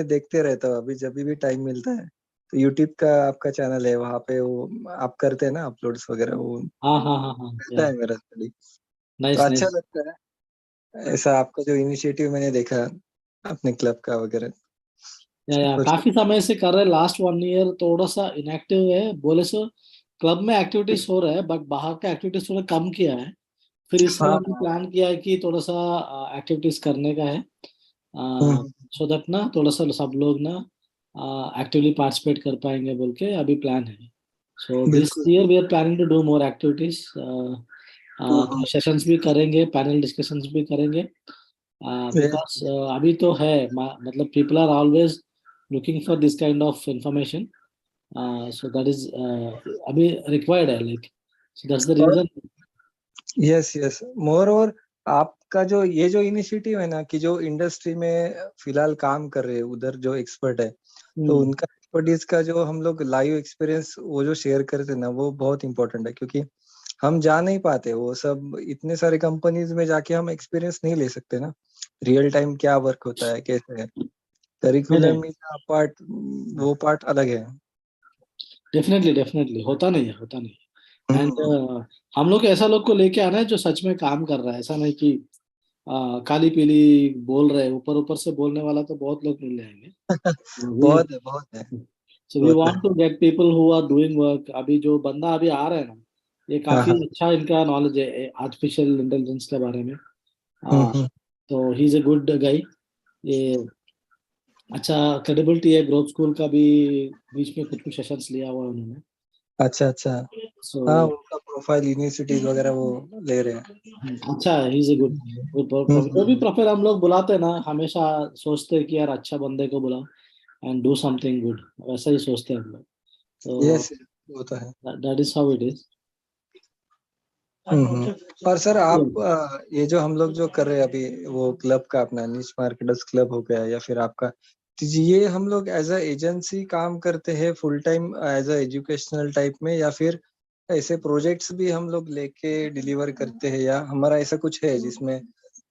देखते रहता हूँ अभी, जब भी टाइम मिलता है तो यूट्यूब का आपका चैनल है, वहाँ पे वो आप करते हैं ना अपलोड्स वगैरह, वो हाँ हाँ हाँ हाँ, रहता है मेरा स्टडी। तो नाइस अच्छा नाइस। लगता है ऐसा आपका जो इनिशिएटिव मैंने देखा अपने क्लब का वगैरह। कुछ काफी समय से कर रहे, लास्ट 1 ईयर थोड़ा सा इनएक्टिव है बोले सो। क्लब में एक्टिविटीज हो रहा है बट बाहर का एक्टिविटीज थोड़ा कम किया है। फिर इस साल हाँ हमने हाँ। प्लान किया है कि थोड़ा सा एक्टिविटीज करने का है, हम्म, सो दैट ना थोड़ा सा सब लोग ना एक्टिवली पार्टिसिपेट कर पाएंगे बोल के अभी प्लान है। सो दिस बिल्कुल। Year we are planning to do more activities, hmm, sessions भी करेंगे, पैनल डिस्कशंस भी करेंगे, yes, बिकॉज अभी तो है मतलब people are always looking for this kind of information, so that is अभी रिक्वायर्ड है लाइक, सो दैट्स द और रीजन। यस यस, मोर और आपका जो ये जो इनिशिएटिव है ना, कि जो इंडस्ट्री में फिलहाल काम कर रहे हैं उधर जो एक्सपर्ट है, तो उनका एक्सपर्टीज का जो हम लोग लाइव एक्सपीरियंस वो जो शेयर करते हैं ना, वो बहुत इंपॉर्टेंट है। क्योंकि हम जा नहीं पाते वो सब, इतने सारे कंपनीज में जाके हम एक्सपीरियंस नहीं ले सकते ना, रियल टाइम क्या वर्क होता है कैसे है। नहीं नहीं, करिकुलम का पार्ट, वो पार्ट अलग है। डेफिनेटली डेफिनेटली होता नहीं है, होता नहीं है। एंड हम्म, हम लोग ऐसा लोग को लेके आना है जो सच में काम कर रहा है, ऐसा नहीं कि काली पीली बोल रहे हैं, ऊपर ऊपर से बोलने वाला तो बहुत लोग मिल जाएंगे। वी बहुत है बहुत है। सो वी वो तो वांट है। To get people who are doing work. अभी जो बंदा अभी आ रहा है ना, ये हाँ काफी हाँ। अच्छा इनका नॉलेज है आर्टिफिशियल इंटेलिजेंस के बारे में। हम्म आ, हम्म, तो ही इज ए गुड गाई। ये अच्छा क्रेडिबिलिटी है, ग्रोथ स्कूल का भी बीच में कुछ कुछ सेशंस लिया हुआ है उन्होंने। अच्छा अच्छा। सो हाँ, उनका प्रोफाइल यूनिवर्सिटीज वगैरह वो ले रहे हैं। अच्छा है, he is a good good. जो भी हम्म, प्रोफाइल हम लोग बुलाते हैं ना, हमेशा सोचते हैं कि यार अच्छा बंदे को बुलाओ एंड डू समथिंग गुड, वैसा ही सोचते हैं हम लोग। यस, तो वो तो है। That is how it is. Hmm. और सर आप ये जो हम लोग जो कर रहे हैं अभी, वो क्लब का अपना निश मार्केटर्स क्लब हो गया या फिर आपका, तो ये हम लोग एज अ एजेंसी काम करते हैं full time as a educational type में, या फिर ऐसे प्रोजेक्ट्स भी हम लोग लेके डिलीवर करते हैं, या हमारा ऐसा कुछ है जिसमें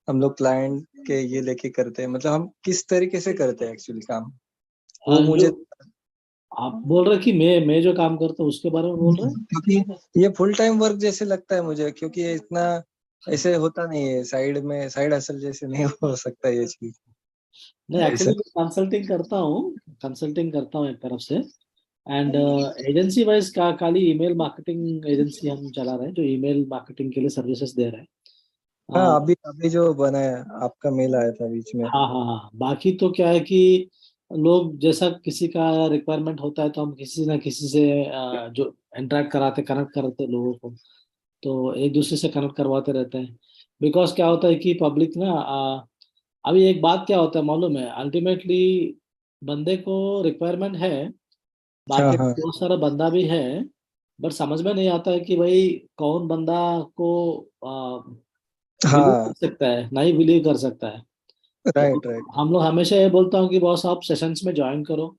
हम लोग क्लाइंट के ये लेके करते हैं, मतलब हम किस तरीके से करते हैं एक्चुअली काम, वो जो मुझे। आप बोल रहे कि मैं जो काम करता हूँ उसके बारे में बोल रहे हैं? क्योंकि ये फुल टाइम वर्क जैसे लगता है मुझे, क्योंकि ये इतना ऐसे होता नहीं है, साइड में साइड हसल जैसे नहीं हो सकता ये चीज नहीं, ऐसा। एक्चुअली मैं कंसल्टिंग करता हूँ एक तरफ से। एंड एजेंसी वाइज का खाली ईमेल मार्केटिंग एजेंसी हम चला रहे हैं, जो ईमेल मार्केटिंग के लिए सर्विसेज दे रहे हैं। हाँ, अ, अभी अभी जो बना है, आपका मेल आया था बीच में। हाँ हाँ हाँ, बाकी तो क्या है कि लोग जैसा किसी का रिक्वायरमेंट होता है तो हम किसी ना किसी से जो इंटरेक्ट कराते, कनेक्ट कराते लोगों को, तो एक दूसरे से कनेक्ट करवाते रहते हैं। बिकॉज क्या होता है कि पब्लिक ना अभी एक बात क्या होता है मालूम है, अल्टीमेटली बंदे को रिक्वायरमेंट है, हाँ मार्केट हाँ में बहुत सारा बंदा भी है, बट समझ में नहीं आता है कि भाई कौन बंदा को बिलीव कर हाँ। सकता है, नहीं बिलीव कर सकता है। तो राइट राइट। हम लोग हमेशा ये बोलता हूँ कि बॉस आप सेशंस में ज्वाइन करो,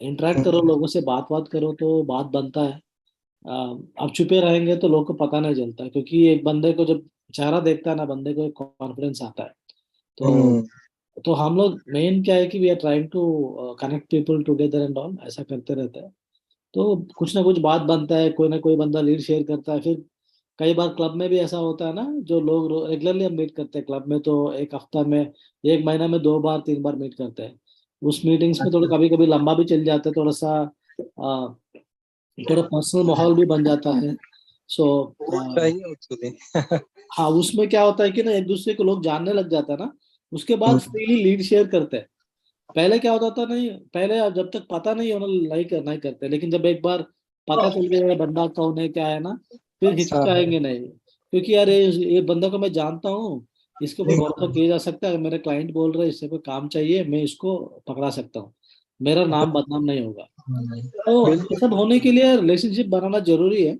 इंटरेक्ट करो लोगों से, बात बात करो तो बात बनता है। अब छुपे रहेंगे तो लोगों को पता नहीं चलता, क्योंकि एक बंदे को जब चेहरा देखता है ना, बंदे को एक कॉन्फिडेंस आता है। तो हम्म, तो हम लोग मेन क्या है कि we are trying to connect people together and all, ऐसा करते रहते हैं। तो कुछ ना कुछ बात बनता है, कोई ना कोई बंदा लीड शेयर करता है। फिर कई बार क्लब में भी ऐसा होता है ना, जो लोग रेगुलरली हम मीट करते हैं क्लब में, तो एक हफ्ता में, एक महीना में 2 बार 3 बार मीट करते हैं। उस मीटिंग्स में थोड़ा अच्छा। कभी कभी लंबा भी चल जाता है, थोड़ा सा थोड़ा पर्सनल माहौल भी बन जाता है। सो वो चाहिए एक्चुअली। हाँ, उसमें क्या होता है कि ना एक दूसरे को लोग जानने लग जाता है ना, उसके बाद फ्रीली लीड शेयर करते हैं। पहले क्या होता था, नहीं पहले जब तक पता नहीं होना नहीं करते, लेकिन जब एक बार पता चल गया ये बंदा कौन है क्या है ना, फिर हाँ हाँ। हिचकिचाएंगे नहीं। क्योंकि यार ये बंदा को मैं जानता हूँ, इसके ऊपर भरोसा किया जा सकता है, अगर मेरे क्लाइंट बोल रहे हैं इससे कोई काम चाहिए, मैं इसको पकड़ा सकता हूँ, मेरा नाम बदनाम नहीं होगा। तो ये बिल्कुल सब होने बिल्कुल। के लिए रिलेशनशिप बनाना जरूरी है।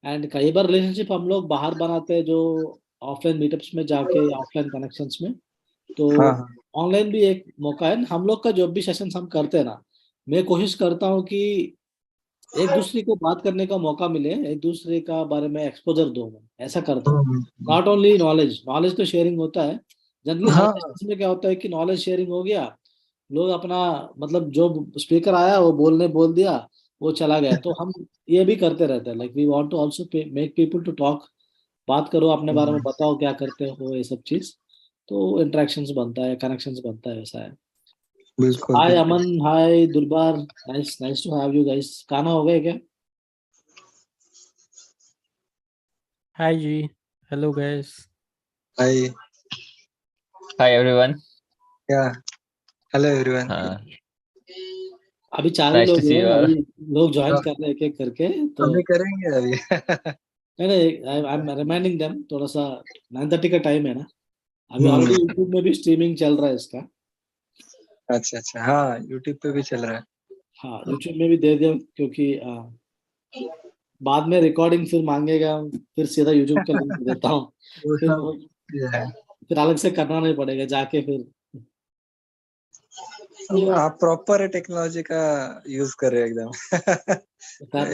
एंड कई बार रिलेशनशिप हम लोग बाहर बनाते हैं, जो ऑफलाइन मीटअप्स में जाके, ऑफलाइन कनेक्शंस में। तो हाँ हाँ। ऑनलाइन भी एक मौका है। हम लोग का जो भी सेशन हम करते हैं ना, मैं कोशिश करता हूँ कि एक दूसरे को बात करने का मौका मिले, एक दूसरे का बारे में एक्सपोजर दो, मैं ऐसा करता हूँ। नॉट ओनली नॉलेज, नॉलेज तो शेयरिंग होता है जनरली हर हाँ सेशन में। क्या होता है कि नॉलेज शेयरिंग हो गया, लोग अपना मतलब जो स्पीकर आया वो बोल दिया, वो चला गया। तो हम ये भी करते रहते हैं, like we want to also make people to talk, बात करो अपने बारे में, बताओ क्या करते हो, ये सब चीज। तो इंटरेक्शंस बनता है, कनेक्शंस बनता है, वैसा है। बिल्कुल हाय बिल्कुल। Aman, hi Durbar, nice nice to have you guys. खाना हो गया क्या? Hi G. Hello guys. Hi. Hi everyone. या हेलो एवरीवन। अभी 4 ही Nice to लोग see हैं you all. अभी, लोग ज्वाइन कर रहे हैं एक एक करके। तो अभी करेंगे अभी। नहीं नहीं, आई एम रिमाइंडिंग देम, थोड़ा सा 9:30 का टाइम है ना। अभी हम्म, ऑलरेडी यूट्यूब में भी स्ट्रीमिंग चल रहा है इसका। अच्छा अच्छा, हाँ यूट्यूब पे भी चल रहा है। हाँ, यूट्यूब में भी दे दो, क्योंकि बाद में रिकॉर्डिंग फिर मांगेगा, फिर सीधा यूट्यूब का लिंक देता हूँ। वो फिर सब ये है। फिर अलग से करना नहीं पड़ेगा जाके फिर। अब आप प्रॉपर टेक्नोलॉजी का यूज कर रहे हैं एकदम।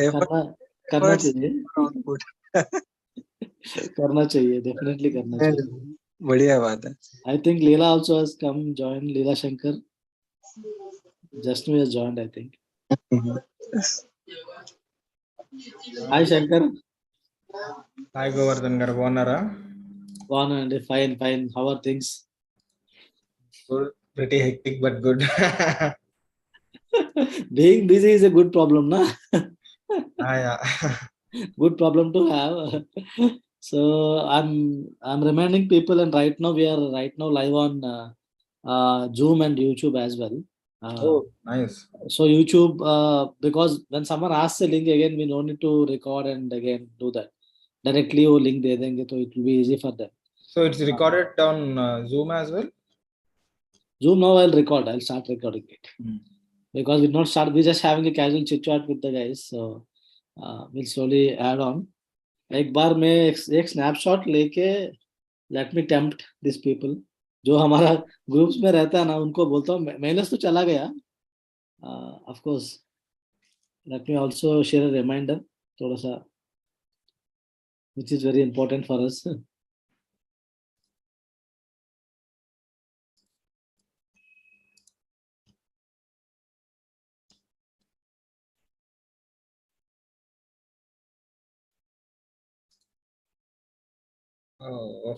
एफर्ट, करना करना एफर्ट्स चाहिए। आउटपुट। करना चाहिए, डेफिनेटली करना चाहिए। बढ़िया बात है। I think Leela also has come join, Leela Shankar just now has joined, I think. Hi Shankar. Hi Govardhan garu బాగున్నారా? One and fine, fine. How are things? Good, pretty hectic but good. Being busy is a good problem, na? Yeah. Good problem to have. So I'm reminding people, and right now we are right now live on Zoom and YouTube as well. Oh, nice. So YouTube, because when someone asks a link again, we don't need to record and again do that. Directly वो link दे देंगे, तो it will be easy for them. So it's recorded on Zoom as well? Zoom now I'll record. I'll start recording it. Because we're not start. We're just having a casual chit chat with the guys. So we'll slowly add on. एक बार मैं एक snapshot लेके let me tempt this people, जो हमारा groups में रहता है ना, उनको बोलता हूँ मेलस तो चला गया। Of course let me also share a reminder, थोड़ा सा, which is very important for us. Oh.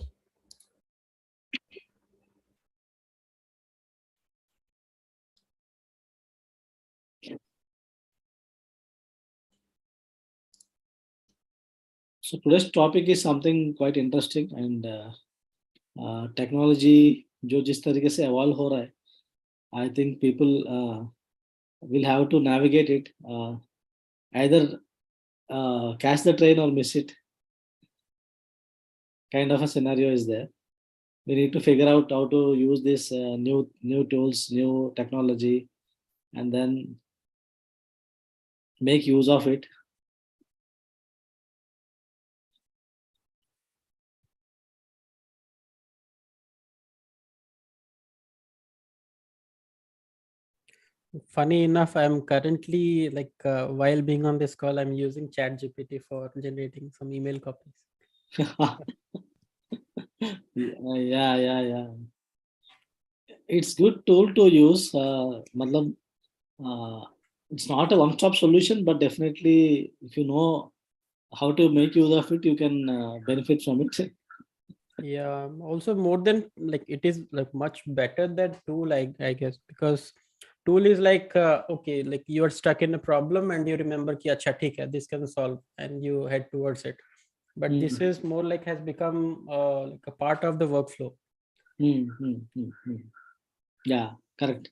So today's topic is something quite interesting, and technology जो जिस तरीके से evolve हो रहा है, I think people will have to navigate it, either catch the train or miss it, kind of a scenario is there. We need to figure out how to use this new tools, new technology, and then make use of it. Funny enough, I'm currently while being on this call, I'm using Chatgpt for generating some email copies. Yeah. It's good tool to use. मतलब, it's not a one-stop solution, but definitely if you know how to make use of it, you can benefit from it. Yeah, also more than like it is like much better than tool, I guess, because tool is like okay, like you are stuck in a problem and you remember ki acha theek hai, this can solve and you head towards it. But this is more like has become like a part of the workflow. Yeah, correct.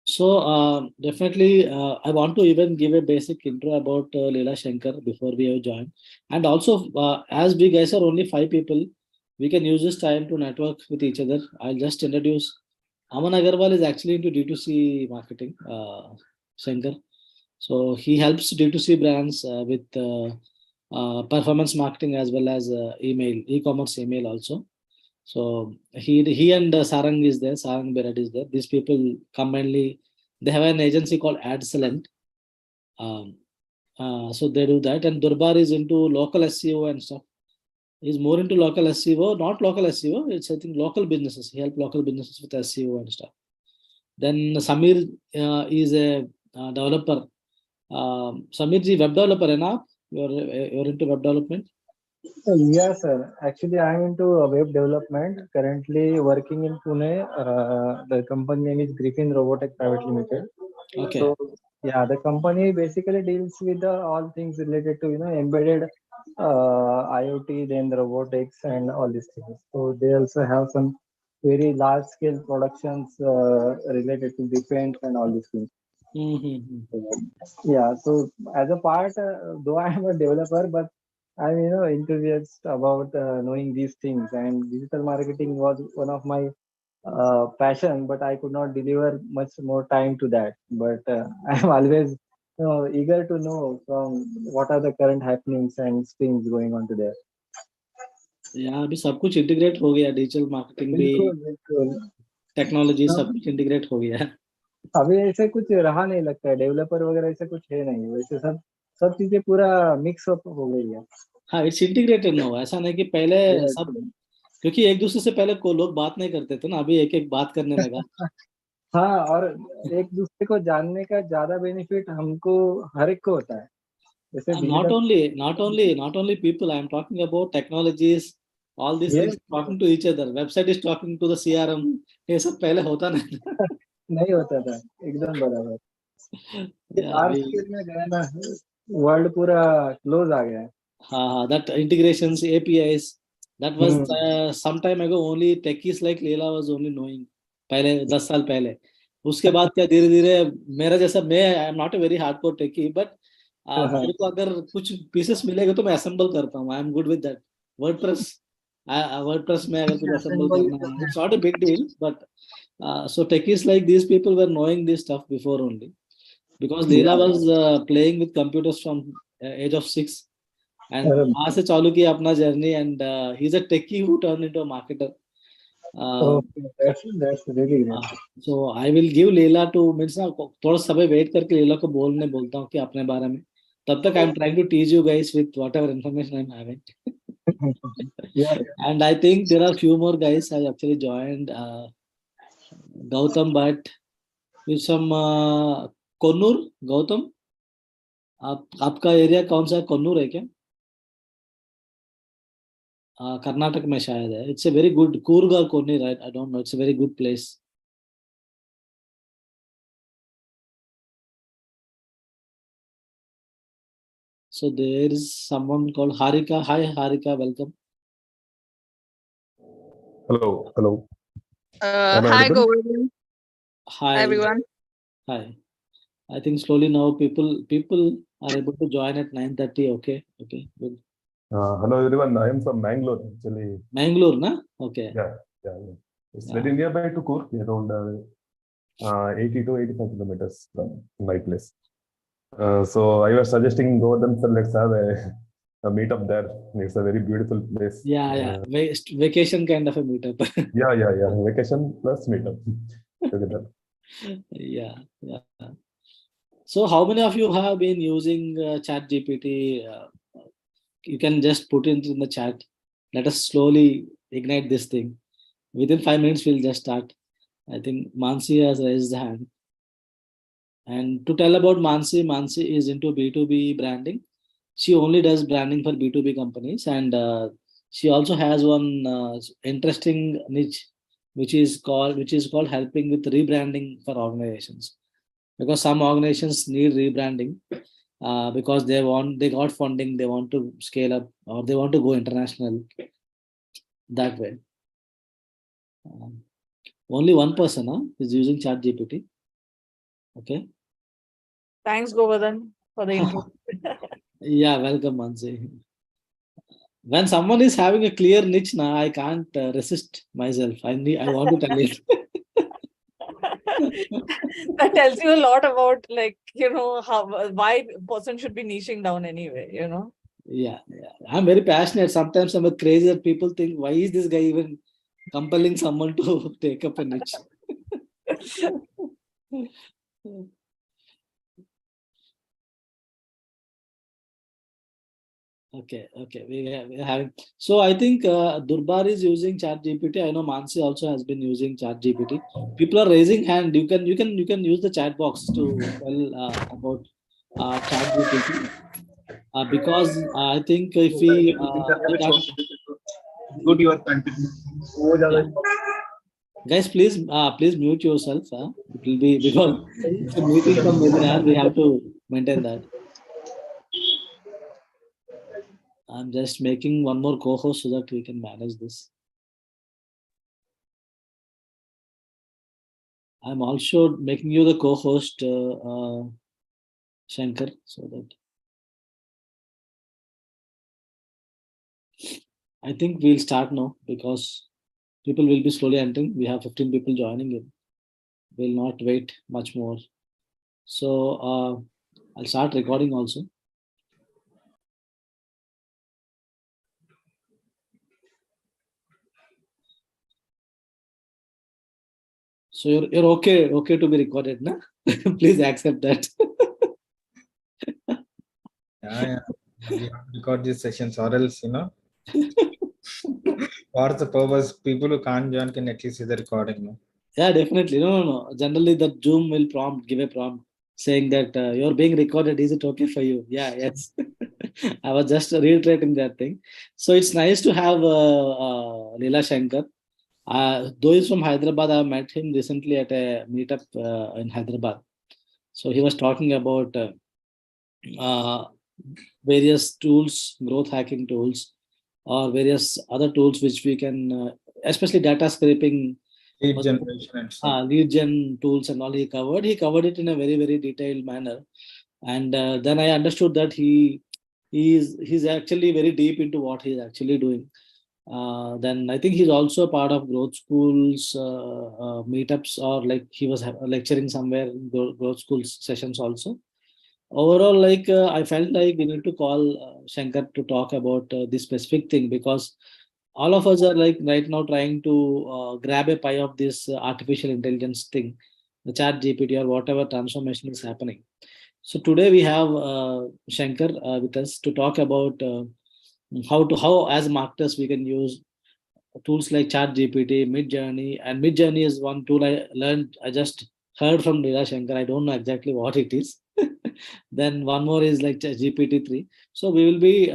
So definitely, I want to even give a basic intro about Leela Shankar before we have joined. And also, as we guys are only 5 people, we can use this time to network with each other. I'll just introduce. Aman Agarwal is actually into D2C marketing, Shankar. So he helps D2C brands with performance marketing as well as email, e-commerce email also. So he and Sarang is there. Sarang Berat is there. These people combinedly, they have an agency called Adcellent. So they do that. And Durbar is into local SEO and stuff. He's more into local SEO, not local SEO. It's, I think, local businesses. He help local businesses with SEO and stuff. Then Samir is a developer. Samir ji, web developer hai na aap? You're into web development? Yes, sir. Actually, I'm into web development. Currently working in Pune. The company name is Griffin Robotics Private Limited. Okay. So yeah, the company basically deals with all things related to embedded IoT, then the robotics and all these things. So they also have some very large scale productions related to defense and all these things. Yeah, so as a part, though I am a developer, but I'm enthusiastic about knowing these things. And digital marketing was one of my passion, but I could not deliver much more time to that. But I'm always eager to know from what are the current happenings and things going on today. Yeah, अभी सब कुछ integrate हो गया, digital marketing भी, बिल्कुल technology सब कुछ integrate हो गया. अभी ऐसे कुछ रहा नहीं लगता है, डेवलपर वगैरह ऐसे कुछ है नहीं, वैसे सब चीजें पूरा मिक्स अप हो गई है. हाँ, इट्स इंटीग्रेटेड ना, ऐसा नहीं कि पहले सब, क्योंकि एक दूसरे से पहले को लोग बात नहीं करते थे ना, अभी एक एक बात करने लगा. हाँ, और एक दूसरे को जानने का ज्यादा बेनिफिट हमको हर एक को होता है. Not only people, I am talking about technologies, all these things talking to each other. Website is talking to the CRM. ये सब पहले होता नहीं था. नहीं होता था, एकदम बराबर. लार्ज स्केल में गया ना, वर्ल्ड पूरा क्लोज आ गया. हाँ, that integrations, APIs, that was some time ago. Only techies like Leela was only knowing. पहले 10 साल पहले. उसके बाद क्या धीरे धीरे मेरा जैसा, मैं I am not a very hardcore techie, but मेरे को अगर कुछ पीसेस मिलेगा तो मैं असेंबल करता हूँ. I am good with that. WordPress में अगर कुछ असेंबल करना है, it's not a big deal, but so techies like these people were knowing this stuff before only, because Leela was playing with computers from age of 6, and वहाँ से चालू किया अपना journey, and he's a techie who turned into a marketer. That's really great. So I will give Leela to, means ना थोड़ा समय wait करके लीला को बोलता हूँ कि अपने बारे में. तब तक I'm trying to teach you guys with whatever information I'm having. And I think there are few more guys I actually joined. Gautam, but with some Konnur. Gautam, आपका एरिया कौन सा है? कन्नूर है क्या? कर्नाटक में शायद है. It's a very good, Coorg और कोनी, right? I don't know, it's a very good place. So there is someone called Harika. Hi Harika, welcome. Hello. Hi Govardhan. Hi everyone. Hi. I think slowly now people are able to join at 9:30. Okay, good. Hello everyone. I am from Mangalore actually. Mangalore, na? Okay. Yeah. It's very nearby to Coorg, around 80 to 85 kilometers from my place. So I was suggesting Govardhan sir, let's have a meetup there. It's a very beautiful place. Yeah. Vacation kind of a meetup. Yeah. Vacation plus meetup together. Yeah. So how many of you have been using Chatgpt? You can just put it in the chat. Let us slowly ignite this thing. Within 5 minutes, we'll just start. I think Mansi has raised the hand. And to tell about Mansi is into B2B branding. She only does branding for B2B companies, and she also has one interesting niche, which is called helping with rebranding for organizations. Because some organizations need rebranding because they got funding, they want to scale up, or they want to go international. That way. Only one person is using ChatGPT. Okay. Thanks Govardhan for the intro. Yeah, welcome Mansi. When someone is having a clear niche, I can't resist myself. I want to tell it. That tells you a lot about, like, why a person should be niching down anyway, Yeah. I'm very passionate. Sometimes I'm crazy that people think, why is this guy even compelling someone to take up a niche? Okay. We're having. So I think Durbar is using ChatGPT. I know Mansi also has been using ChatGPT. People are raising hand. You can use the chat box to tell about ChatGPT. Because I think if we start, good your content. yeah. Guys, please mute yourself. It will be because it's a meeting from webinar. We have to maintain that. I'm just making one more co-host so that we can manage this. I'm also making you the co-host, Shankar, so that I think we'll start now because people will be slowly entering. We have 15 people joining in. We'll not wait much more. So I'll start recording also. So you're okay to be recorded, na? Please accept that. Yeah. We have to record these sessions or else, what's the purpose? People who can't join can at least see the recording, no? Yeah, definitely. No. Generally, the Zoom will give a prompt saying that you're being recorded. Is it okay for you? Yeah, yes. I was just reiterating that thing. So it's nice to have Leela Shankar. Though he's from Hyderabad, I met him recently at a meetup in Hyderabad. So he was talking about various tools, growth hacking tools, or various other tools which we can, especially data scraping, Lead generation and stuff. lead gen tools and all he covered. He covered it in a very, very detailed manner. And then I understood that he's actually very deep into what he's actually doing. Then I think he's also part of Growth School's meetups, or like he was lecturing somewhere in Growth School sessions also. Overall, like I felt like we need to call Shankar to talk about this specific thing, because all of us are like right now trying to grab a pie of this artificial intelligence thing, the chat GPT or whatever transformation is happening. So today we have Shankar with us to talk about how as marketers we can use tools like ChatGPT, Midjourney, and Midjourney is one tool I learned. I just heard from Leela Shankar. I don't know exactly what it is. Then one more is like GPT-3. So we will be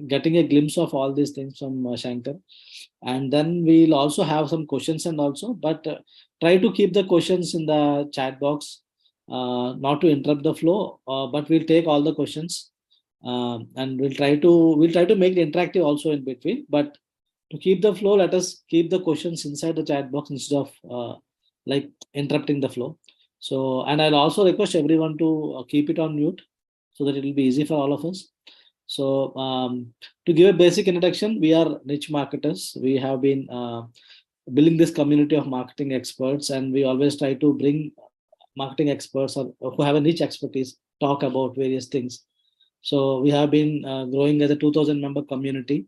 getting a glimpse of all these things from Shankar, and then we'll also have some questions and also, but try to keep the questions in the chat box, not to interrupt the flow. But we'll take all the questions, and we'll try to make it interactive also in between. But to keep the flow, let us keep the questions inside the chat box instead of like interrupting the flow. So, and I'll also request everyone to keep it on mute so that it will be easy for all of us. So to give a basic introduction, we are niche marketers. We have been building this community of marketing experts, and we always try to bring marketing experts or who have a niche expertise talk about various things. So we have been growing as a 2000 member community,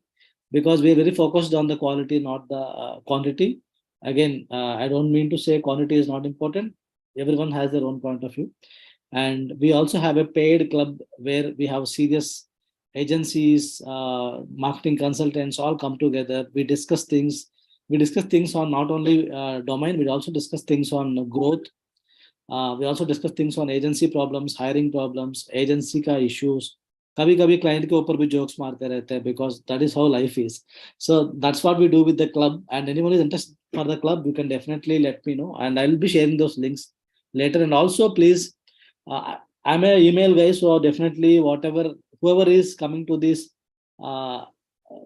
because we are very focused on the quality, not the quantity. Again, I don't mean to say quantity is not important. Everyone has their own point of view. And we also have a paid club where we have serious agencies, marketing consultants all come together. We discuss things. We discuss things on not only domain, we also discuss things on growth. We also discuss things on agency problems, hiring problems, agency का issues. कभी कभी client के ऊपर भी jokes मारते रहते हैं, because that is how life is. So that's what we do with the club. And anyone is interested for the club, you can definitely let me know, and I will be sharing those links later. And also, please, I'm an email guy, so definitely whoever is coming to this uh,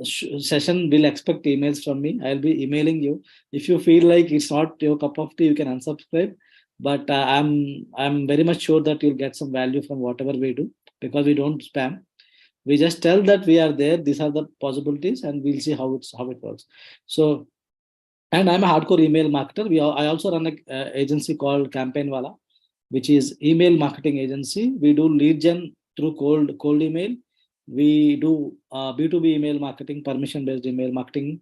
session will expect emails from me. I'll be emailing you. If you feel like it's not your cup of tea, you can unsubscribe. But I'm very much sure that you'll get some value from whatever we do, because we don't spam. We just tell that we are there. These are the possibilities, and we'll see how it works. So, and I'm a hardcore email marketer. I also run an agency called Campaign Wala, which is email marketing agency. We do lead gen through cold email. We do B2B email marketing, permission based email marketing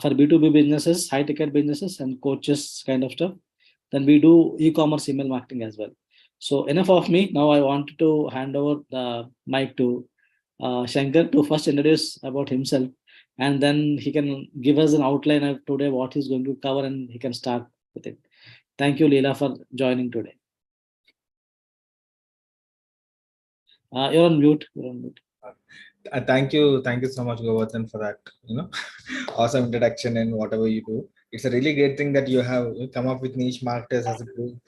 for B2B businesses, high ticket businesses, and coaches kind of stuff. Then we do e-commerce email marketing as well. So enough of me. Now I wanted to hand over the mic to Shankar to first introduce about himself, and then he can give us an outline of today what he's going to cover, and he can start with it. Thank you, Leela, for joining today. You're on mute. You're on mute. Thank you so much, Govardhan, for that awesome introduction and whatever you do. It's a really great thing that you have come up with niche marketers as a group,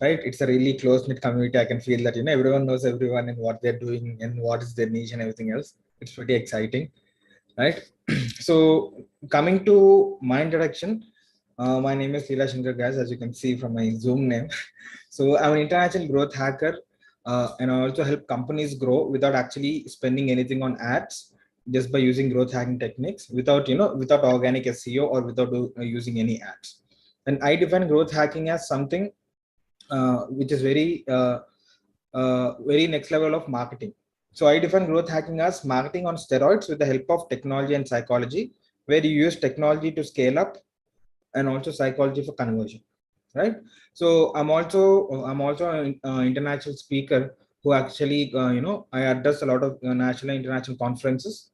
right? It's a really close-knit community. I can feel that everyone knows everyone and what they're doing and what is their niche and everything else. It's pretty exciting, right? So coming to my introduction, my name is Leela Shankar, guys, as you can see from my Zoom name. So I'm an international growth hacker, and I also help companies grow without actually spending anything on ads, just by using growth hacking techniques, without without organic SEO or without using any ads. And I define growth hacking as something which is very next level of marketing. So I define growth hacking as marketing on steroids with the help of technology and psychology, where you use technology to scale up and also psychology for conversion, right? So I'm also an international speaker who actually I address a lot of national and international conferences,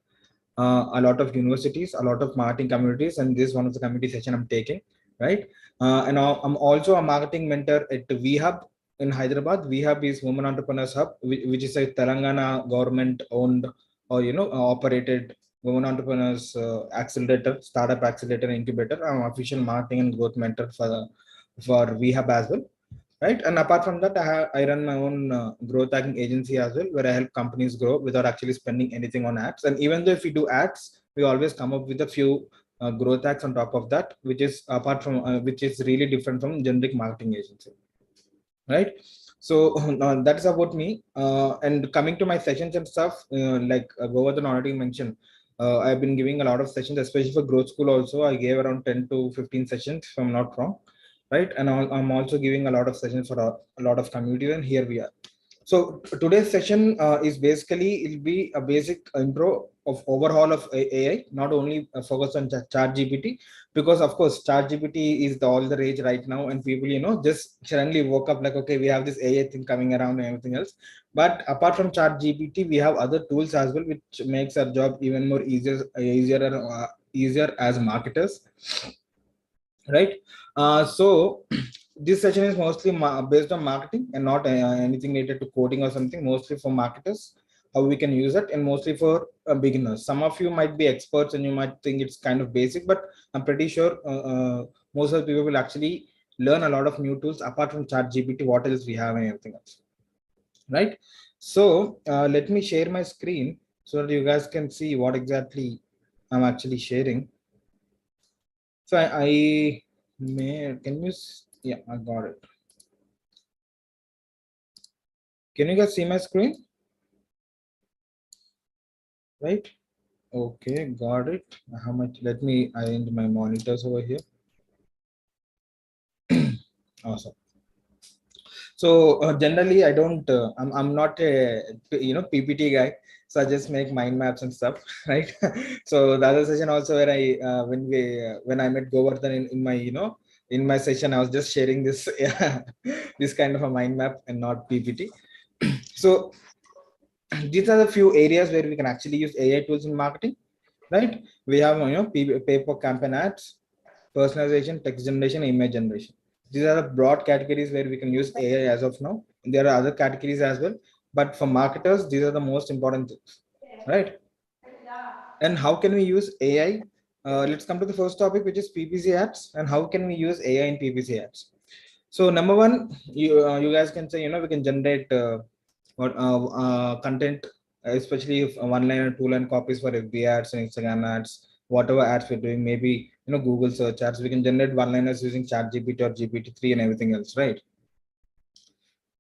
a lot of universities, a lot of marketing communities, and this is one of the community session I'm taking, right? And I'm also a marketing mentor at VHub in Hyderabad. VHub is Women Entrepreneurs Hub, which is a Telangana government owned or operated women entrepreneurs accelerator, startup accelerator, incubator. I'm official marketing and growth mentor for VHub as well, right? And apart from that, I run my own growth hacking agency as well, where I help companies grow without actually spending anything on ads. And even though if we do ads, we always come up with a few growth hacks on top of that, which is apart from which is really different from generic marketing agency, right? So that's about me. And coming to my sessions and stuff, like Govardhan already mentioned, I've been giving a lot of sessions, especially for GrowthSchool. Also, I gave around 10 to 15 sessions, if I'm not wrong, right? And I'm also giving a lot of sessions for a lot of community, and here we are. So today's session is basically, it'll be a basic intro of overhaul of AI, not only focus on ChatGPT, because of course ChatGPT is all the rage right now, and people just suddenly woke up like, okay, we have this AI thing coming around and everything else. But apart from ChatGPT, we have other tools as well, which makes our job even more easier as marketers, right? So this session is mostly based on marketing and not anything related to coding or something, mostly for marketers, how we can use it, and mostly for beginners. Some of you might be experts and you might think it's kind of basic, but I'm pretty sure most of the people will actually learn a lot of new tools apart from ChatGPT, what else we have and everything else, right? So let me share my screen so that you guys can see what exactly I'm actually sharing. So I can you, yeah, I got it. Can you guys see my screen? Right? Okay, got it. How much? Let me arrange my monitors over here. Awesome. So generally, I don't. I'm not a PPT guy, so I just make mind maps and stuff, right? So the other session also where I when I met Govardhan in my in my session, I was just sharing this this kind of a mind map and not PPT. So these are the few areas where we can actually use AI tools in marketing, right? We have paper campaign ads, personalization, text generation, image generation. These are the broad categories where we can use AI as of now. There are other categories as well, but for marketers, these are the most important things, right? And how can we use AI? Let's come to the first topic, which is PPC ads, and how can we use AI in PPC ads? So number one, you guys can say we can generate content, especially if one-line or two-line copies for FB ads and Instagram ads, whatever ads we're doing, maybe Google search ads. We can generate one-liners using ChatGPT or GPT-3 and everything else, right?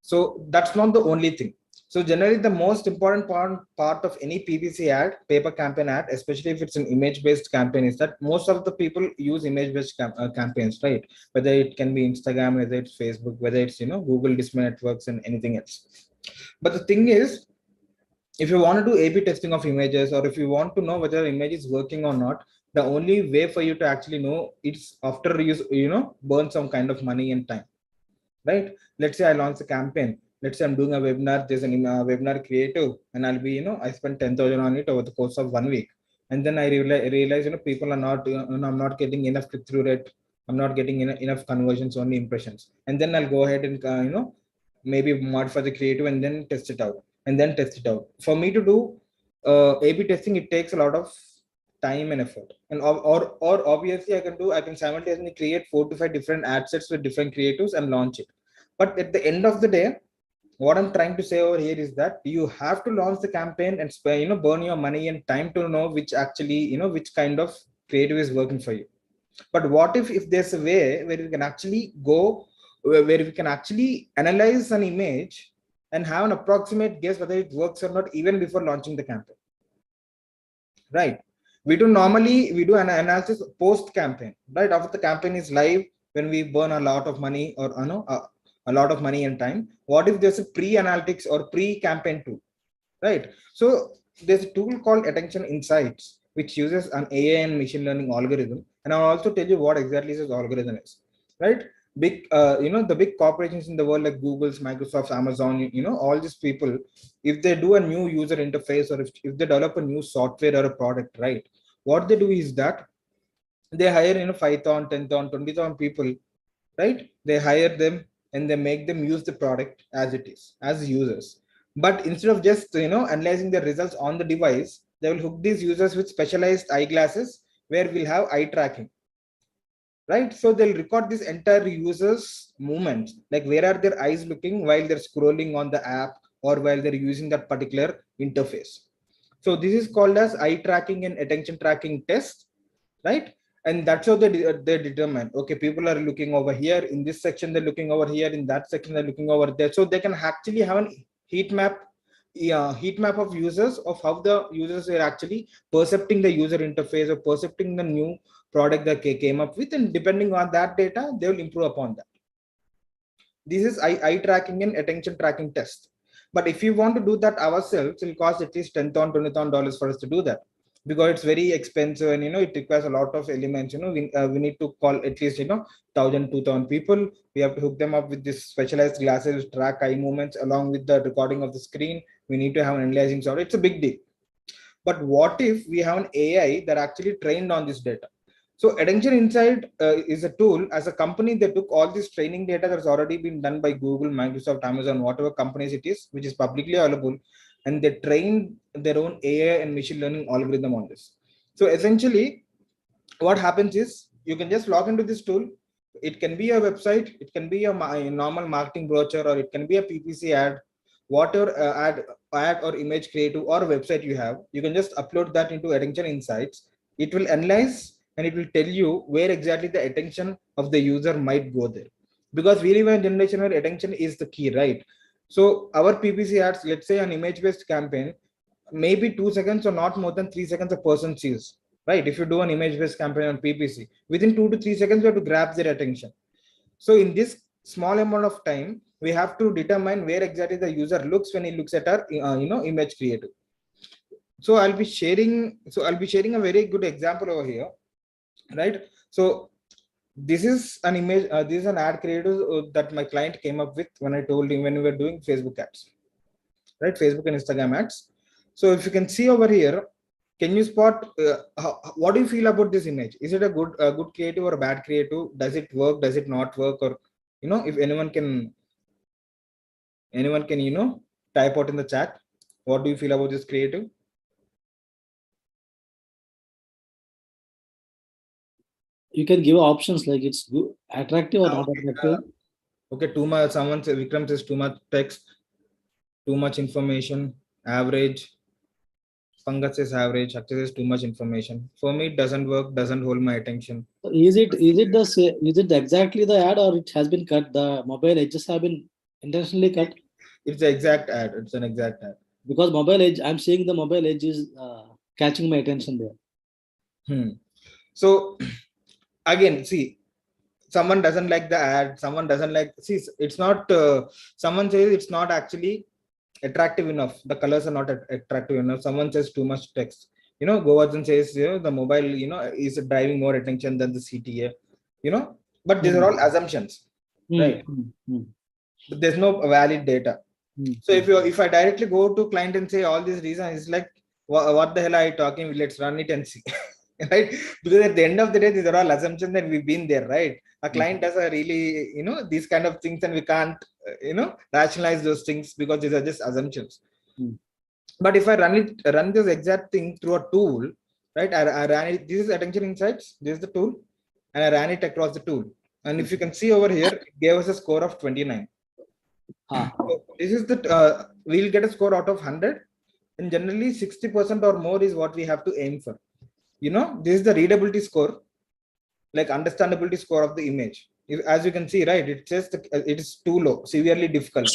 So that's not the only thing. So generally, the most important part of any PPC ad, paper campaign ad, especially if it's an image-based campaign, is that most of the people use image-based campaigns, right? Whether it can be Instagram, whether it's Facebook, whether it's Google Display Networks and anything else. But the thing is, if you want to do A/B testing of images, or if you want to know whether image is working or not, the only way for you to actually know it's after you burn some kind of money and time, right? Let's say I launch a campaign. let's say I'm doing a webinar, there's a webinar creative, and I'll be, I spend 10,000 on it over the course of 1 week. And then I realize, people are not, I'm not getting enough click-through rate. I'm not getting enough conversions, only impressions. And then I'll go ahead and, maybe modify the creative and then test it out. For me to do A/B testing, it takes a lot of time and effort. And or obviously I can simultaneously create 4 to 5 different ad sets with different creatives and launch it. But at the end of the day, what I'm trying to say over here is that you have to launch the campaign and burn your money and time to know which actually, which kind of creative is working for you. But what if there's a way where you can actually go, where we can actually analyze an image and have an approximate guess whether it works or not even before launching the campaign, right? We do an analysis post campaign, right? After the campaign is live, when we burn a lot of money or a lot of money and time. What if there's a pre-analytics or pre-campaign tool, right? So there's a tool called Attention Insights, which uses an AI and machine learning algorithm. And I'll also tell you what exactly this algorithm is, right? Big, the big corporations in the world like Google's, Microsoft's, Amazon, all these people, if they do a new user interface or if they develop a new software or a product, right? What they do is that they hire, 5,000, 10,000, 20,000 people, right? They hire them and they make them use the product as it is, as users. But instead of just, analyzing the results on the device, they will hook these users with specialized eyeglasses where we'll have eye tracking, right? So they'll record this entire user's movements, like where are their eyes looking while they're scrolling on the app or while they're using that particular interface. So this is called as eye tracking and attention tracking test, right? And that's how they determine, okay, people are looking over here in this section, they're looking over here in that section, they're looking over there. So they can actually have a heat map of users, of how the users are actually percepting the user interface or percepting the new product that they came up with, and depending on that data, they will improve upon that. This is eye tracking and attention tracking test. But if you want to do that ourselves, it will cost at least $10,000, $20,000 for us to do that, because it's very expensive and it requires a lot of elements. We need to call at least 1,000, 2,000 people. We have to hook them up with this specialized glasses, track eye movements along with the recording of the screen. We need to have an analyzing software. It's a big deal. But what if we have an AI that actually trained on this data? So Attention Insight is a tool. As a company, they took all this training data that's already been done by Google, Microsoft, Amazon, whatever companies it is, which is publicly available, and they trained their own AI and machine learning algorithm on this. So essentially, what happens is you can just log into this tool. It can be a website, it can be a normal marketing brochure, or it can be a PPC ad, whatever ad or image creative or website you have. You can just upload that into Attention Insights. It will analyze and it will tell you where exactly the attention of the user might go there, because we live in a generation where attention is the key, right? So our PPC ads, let's say an image-based campaign, maybe 2 seconds or not more than 3 seconds a person sees, right? If you do an image-based campaign on PPC, within 2 to 3 seconds, you have to grab their attention. So in this small amount of time, we have to determine where exactly the user looks when he looks at our, image creative. So I'll be sharing a very good example over here, right? So this is an image, this is an ad creative that my client came up with when I told him, when we were doing Facebook ads, right? Facebook and Instagram ads. So if you can see over here, can you spot what do you feel about this image? Is it a good creative or a bad creative? Does it work? Does it not work? Or if anyone can type out in the chat, what do you feel about this creative? You can give options like it's good, attractive or not attractive. Okay, too much. Someone says, Vikram says too much text, too much information, average. Pankaj says average. Akshay says too much information. For me, it doesn't work. Doesn't hold my attention. Is it exactly the ad, or it has been cut? The mobile edges have been intentionally cut. It's the exact ad. It's an exact ad. Because mobile edge, I'm seeing the mobile edge is catching my attention there. So again, see, someone doesn't like the ad. Someone doesn't like. See, it's not. Someone says it's not actually attractive enough. The colors are not attractive enough. Someone says too much text. Govardhan says the mobile is driving more attention than the CTA. But these are all assumptions, right? But there's no valid data. So if I directly go to client and say all these reasons, it's like, what the hell are you talking? Let's run it and see. Right? Because at the end of the day, these are all assumptions that we've been there, right? A client does a really, these kind of things, and we can't, rationalize those things because these are just assumptions. But if I run this exact thing through a tool, right? I ran it. This is attention insights. This is the tool, and I ran it across the tool. And if you can see over here, it gave us a score of 29. So this is the we'll get a score out of 100, and generally 60% or more is what we have to aim for. This is the readability score, like understandability score of the image. As you can see, right, it says it is too low, severely difficult.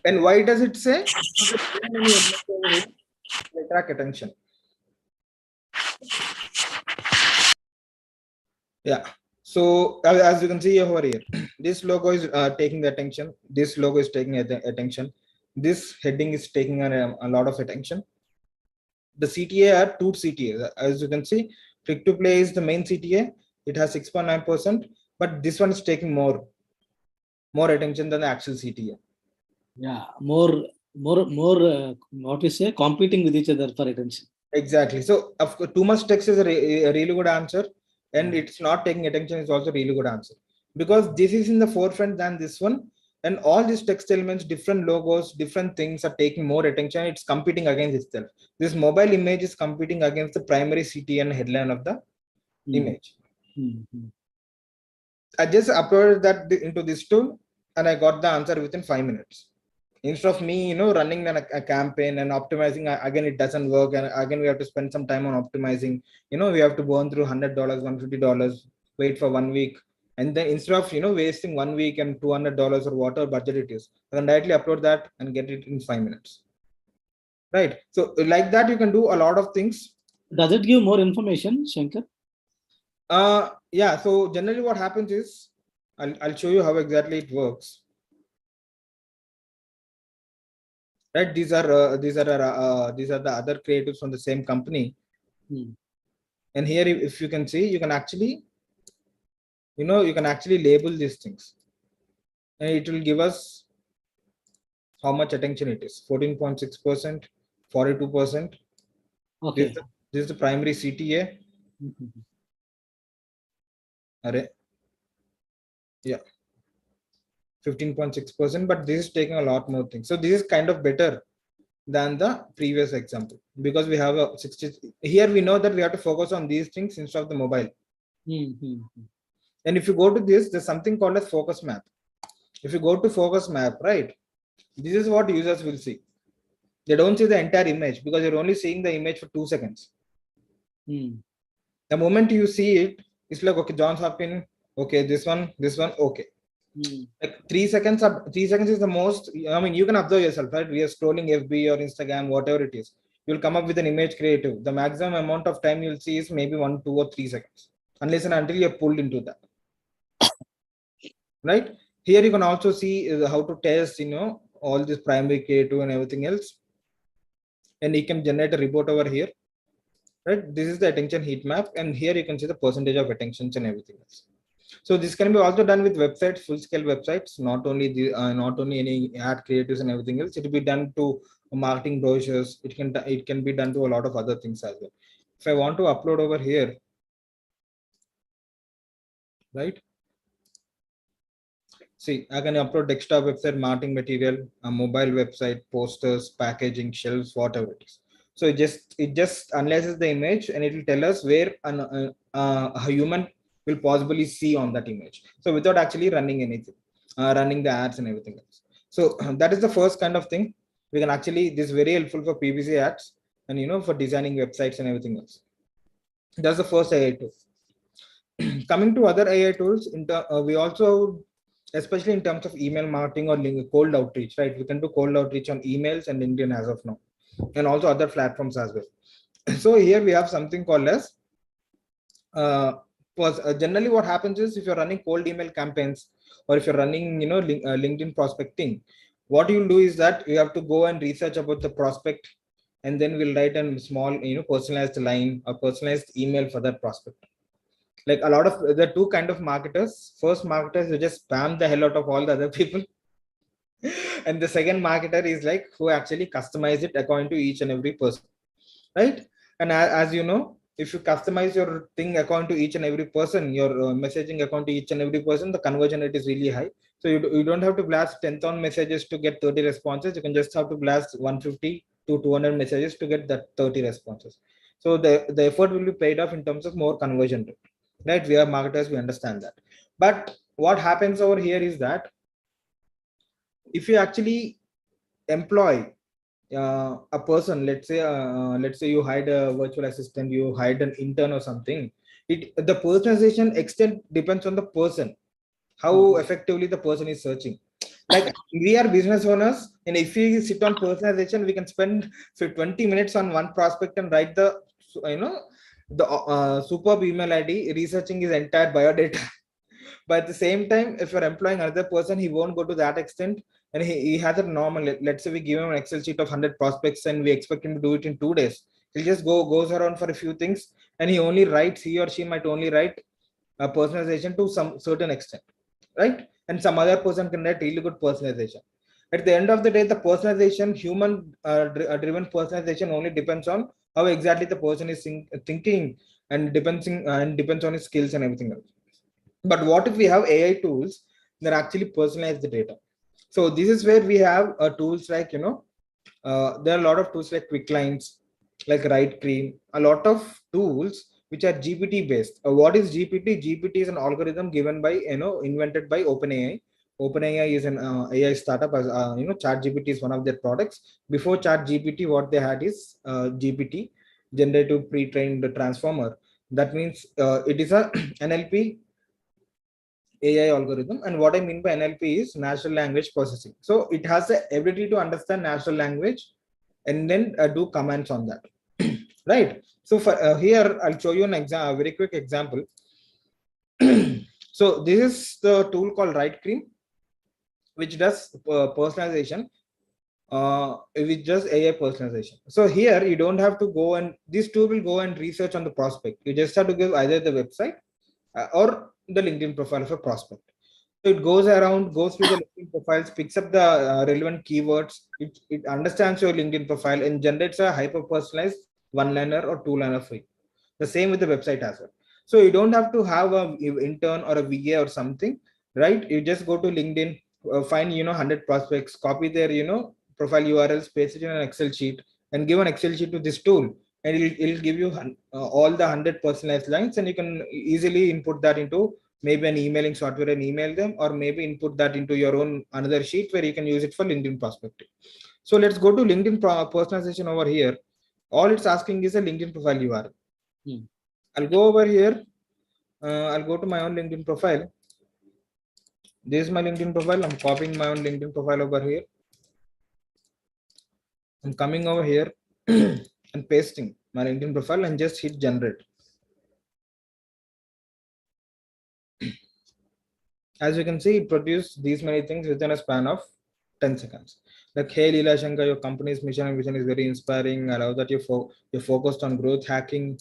And why does it say? They attract attention. Yeah. So as you can see over here, this logo is taking the attention. This logo is taking attention. This heading is taking a lot of attention. The CTA are two CTA. As you can see, click to play is the main CTA. It has 6.9%, but this one is taking more attention than the actual CTA. Yeah, more what we say, competing with each other for attention. Exactly. So of course, too much text is a really good answer, and it's not taking attention is also a really good answer, because this is in the forefront than this one, and all these text elements, different logos, different things are taking more attention. It's competing against itself. This mobile image is competing against the primary CTA and headline of the image. I just uploaded that into this tool, and I got the answer within 5 minutes. Instead of me, running a campaign and optimizing, again, it doesn't work. And again, we have to spend some time on optimizing. We have to burn through $100, $150, wait for 1 week. And then instead of, wasting 1 week and $200 or whatever budget it is, I can directly upload that and get it in 5 minutes. Right. So like that, you can do a lot of things. Does it give more information, Shankar? Yeah. So generally what happens is, I'll show you how exactly it works. Right, these are the other creatives from the same company. And here, if you can see, you can actually label these things, and it will give us how much attention it is. 14.6%, 42%. Okay. This is the primary CTA. Yeah, 15.6%, but this is taking a lot more things. So this is kind of better than the previous example, because we have a 60. Here we know that we have to focus on these things instead of the mobile. And if you go to this, there's something called as focus map. If you go to focus map, right, this is what users will see. They don't see the entire image, because you're only seeing the image for 2 seconds. The moment you see it, it's like, okay, Johns Hopkins, okay, this one, okay. Like 3 seconds. 3 seconds is the most. I mean, you can observe yourself, right? We are scrolling FB or Instagram, whatever it is. You'll come up with an image creative. The maximum amount of time you'll see is maybe 1, 2, or 3 seconds, unless and until you're pulled into that. Right here, you can also see how to test, all this primary creative and everything else, and you can generate a report over here. Right, this is the attention heat map, and here you can see the percentage of attentions and everything else. So this can be also done with websites, full-scale websites, not only any ad creatives and everything else. It will be done to marketing brochures. It can be done to a lot of other things as well. If I want to upload over here, right? See, I can upload desktop website, marketing material, a mobile website, posters, packaging, shelves, whatever it is. So it just analyzes the image, and it will tell us where a human will possibly see on that image. So without actually running anything, running the ads and everything else. So that is the first kind of thing. We can actually, this is very helpful for PPC ads and for designing websites and everything else. That's the first AI tool. Coming to other AI tools, we also, especially in terms of email marketing or cold outreach, right? We can do cold outreach on emails and LinkedIn as of now, and also other platforms as well. So here we have something called as generally what happens is, if you're running cold email campaigns, or if you're running LinkedIn prospecting, what you'll do is that you have to go and research about the prospect, and then we'll write a small personalized line or personalized email for that prospect. Like a lot of the two kind of marketers. First, marketers who just spam the hell out of all the other people. And the second marketer is like who actually customize it according to each and every person, right? And as you know, if you customize your thing according to each and every person, your messaging according to each and every person, the conversion rate is really high. So you don't have to blast 10,000 messages to get 30 responses. You can just have to blast 150 to 200 messages to get that 30 responses. So the effort will be paid off in terms of more conversion rate, right? We are marketers, we understand that. But what happens over here is that if you actually employ a person, let's say you hired a virtual assistant, you hired an intern or something, the personalization extent depends on the person, how effectively the person is searching. Like we are business owners, and if we sit on personalization, we can spend 20 minutes on one prospect and write the superb email ID researching his entire biodata. But at the same time, if you're employing another person, he won't go to that extent, and he has a normal, let's say we give him an Excel sheet of 100 prospects and we expect him to do it in 2 days. He'll just goes around for a few things, and he or she might only write a personalization to some certain extent, right? And some other person can write really good personalization. At the end of the day, the personalization, human driven personalization only depends on how exactly the person is thinking, and depends on his skills and everything else. But what if we have AI tools that actually personalize the data? So this is where we have tools like, there are a lot of tools like Quicklines, like Right Cream, a lot of tools which are GPT based. What is GPT? GPT is an algorithm given by, invented by OpenAI. OpenAI is an AI startup. As Chatgpt is one of their products. Before Chatgpt, what they had is GPT, generative pre-trained transformer. That means it is a NLP AI algorithm, and what I mean by NLP is natural language processing. So it has the ability to understand natural language and then do commands on that, right? So for here, I'll show you an example, a very quick example. So this is the tool called Right Cream, which does personalization, which does AI personalization. So here you don't have to go, and this tool will go and research on the prospect. You just have to give either the website or the LinkedIn profile of a prospect. So it goes through the LinkedIn profiles, picks up the relevant keywords. It understands your LinkedIn profile and generates a hyper personalized one-liner or two-liner for you. The same with the website as well. So you don't have to have an intern or a VA or something, right? You just go to LinkedIn, find 100 prospects, copy their profile URLs, paste it in an Excel sheet, and give an Excel sheet to this tool, and it'll give you all the 100 personalized lines, and you can easily input that into maybe an emailing software and email them, or maybe input that into your own another sheet where you can use it for LinkedIn prospecting. So let's go to LinkedIn personalization over here. All it's asking is a LinkedIn profile URL. I'll go over here. I'll go to my own LinkedIn profile. This is my LinkedIn profile. I'm copying my own LinkedIn profile over here. I'm coming over here and pasting my LinkedIn profile and just hit generate. As you can see, it produced these many things within a span of 10 seconds. Like, hey, Leela Shankar, your company's mission and vision is very inspiring. I love that you're focused on growth hacking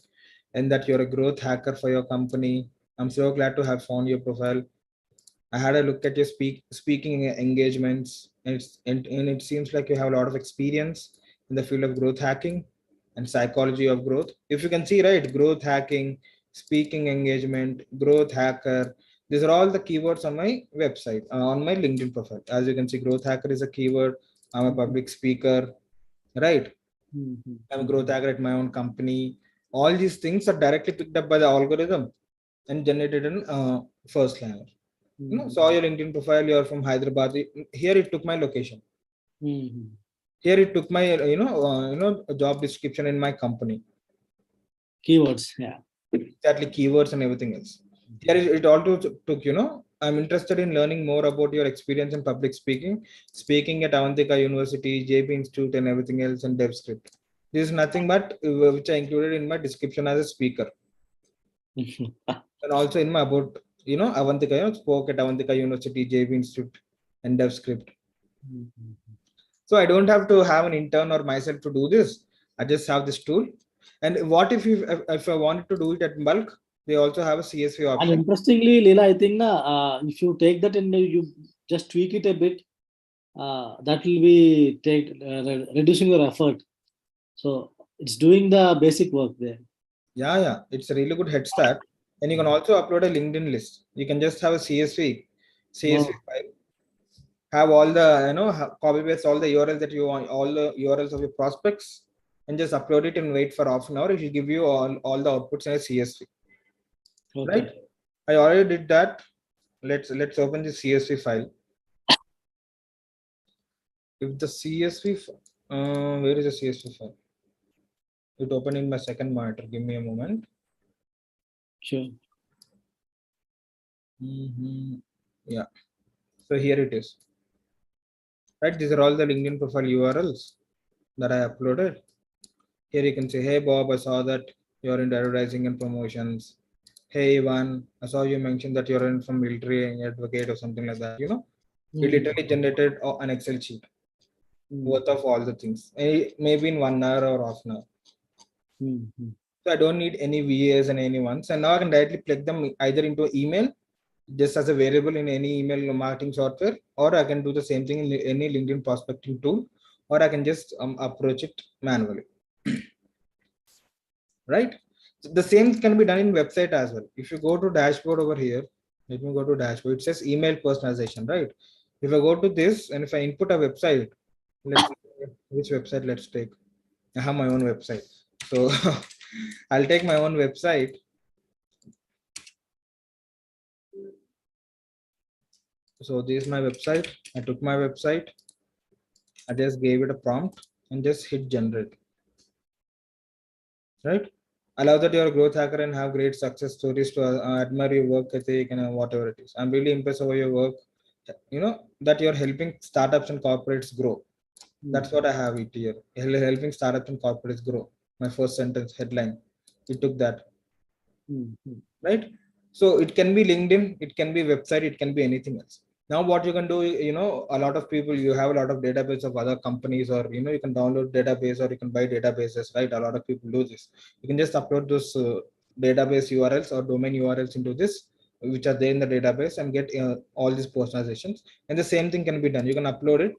and that you're a growth hacker for your company. I'm so glad to have found your profile. I had a look at your speaking engagements, and it seems like you have a lot of experience in the field of growth hacking and psychology of growth. If you can see, right, growth hacking, speaking engagement, growth hacker, these are all the keywords on my website, on my LinkedIn profile. As you can see, growth hacker is a keyword. I'm a public speaker, right? I'm a growth hacker at my own company. All these things are directly picked up by the algorithm and generated in first liner. Saw your LinkedIn profile, you're from Hyderabad. Here it took my location. Here it took my job description in my company. Keywords, yeah. Exactly, keywords and everything else. Here it also took, I'm interested in learning more about your experience in public speaking at Avantika University, JP Institute, and everything else, and DevScript. This is nothing but which I included in my description as a speaker. And also in my about, Avantika, spoke at Avantika University, JP Institute, and DevScript. So I don't have to have an intern or myself to do this. I just have this tool. And what if I wanted to do it at bulk? They also have a CSV option. And interestingly, Leela, I think if you take that and you just tweak it a bit, that will be reducing your effort. So it's doing the basic work there. Yeah, it's a really good head start. And you can also upload a LinkedIn list. You can just have a CSV file, have all the copy paste all the URLs that you want, all the URLs of your prospects, and just upload it and wait for half an hour. It will give you all the outputs in a CSV. Okay. Right? I already did that. Let's open the CSV file. If the CSV, where is the CSV file? It opened in my second monitor. Give me a moment. Sure. Yeah. So here it is. Right. These are all the LinkedIn profile URLs that I uploaded. Here you can say, hey Bob, I saw that you're in advertising and promotions. Hey Ivan, I saw you mentioned that you're in from military advocate or something like that. You know, it literally generated an Excel sheet worth of all the things, maybe in 1 hour or half an hour. So I don't need any VAs and any ones. And now I can directly plug them either into an email, just as a variable in any email marketing software, or I can do the same thing in any LinkedIn prospecting tool, or I can just approach it manually. Right? So the same can be done in website as well. If you go to dashboard over here, let me go to dashboard. It says email personalization, right? If I go to this and if I input a website, which website let's take? I have my own website. So I'll take my own website. So this is my website. I took my website. I just gave it a prompt and just hit generate. Right? Allow that you're a growth hacker and have great success stories to admire your work ethic and whatever it is. I'm really impressed over your work. You know, that you're helping startups and corporates grow. That's what I have it here. Helping startups and corporates grow. My first sentence headline. We took that. Right? So it can be LinkedIn, it can be website, it can be anything else. Now what you can do, you know, a lot of people, you have a lot of database of other companies, or you know, you can download database or you can buy databases, right? A lot of people do this. You can just upload those database URLs or domain URLs into this, which are there in the database, and get all these personalizations. And the same thing can be done. You can upload it,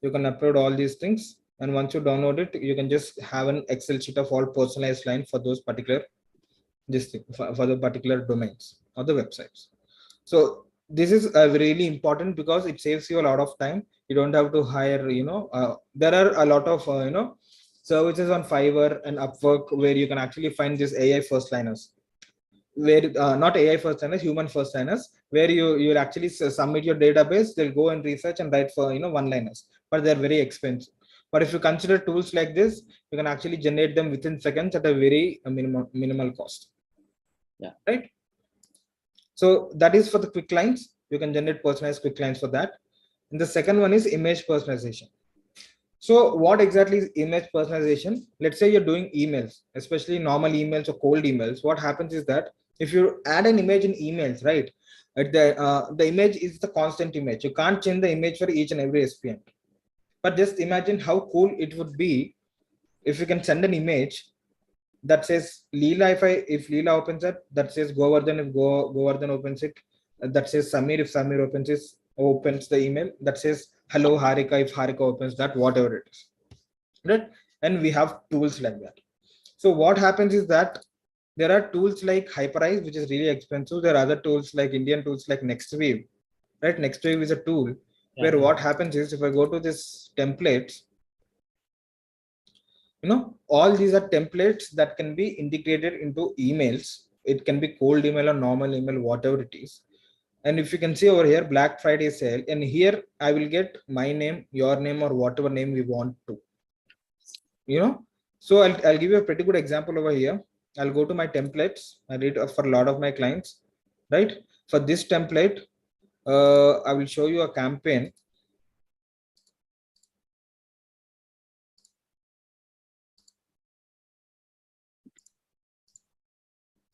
you can upload all these things, and once you download it, you can just have an Excel sheet of all personalized line for those particular this thing for the particular domains or the websites. So this is really important because it saves you a lot of time. You don't have to hire, you know, there are a lot of services on Fiverr and Upwork where you can actually find this AI first liners, where not AI first liners, human first liners, where you'll actually submit your database, they'll go and research and write for, you know, one liners, but they're very expensive. But if you consider tools like this, you can actually generate them within seconds at a very minimal cost. Yeah. Right. So that is for the quick lines. You can generate personalized quick lines for that. And the second one is image personalization. So what exactly is image personalization? Let's say you're doing emails, especially normal emails or cold emails. What happens is that if you add an image in emails, right, the image is the constant image. You can't change the image for each and every SPN. But just imagine how cool it would be if you can send an image that says Leela. If Leela opens it, that says Govardhan. If Govardhan opens it, that says Samir. If Samir opens the email, that says hello Harika. If Harika opens that, whatever it is, right? And we have tools like that. So what happens is that there are tools like Hyperize, which is really expensive. There are other tools like Indian tools like NextWave, right? NextWave is a tool where what happens is if I go to this templates, you know, all these are templates that can be integrated into emails. It can be cold email or normal email, whatever it is. And if you can see over here, Black Friday sale, and here I will get my name, your name, or whatever name we want to, you know. So I'll give you a pretty good example over here. I'll go to my templates. I read for a lot of my clients, right? For this template, I will show you a campaign.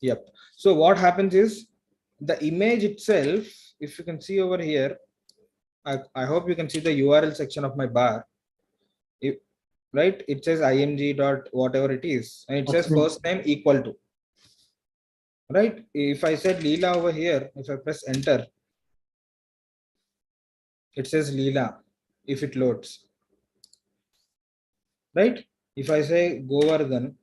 Yep. So what happens is the image itself, if you can see over here, I hope you can see the URL section of my bar. Right? It says img dot whatever it is, and it says first name equal to. Right? If I said Leela over here, if I press enter, it says Leela. if it loads, right? If I say Govardhan,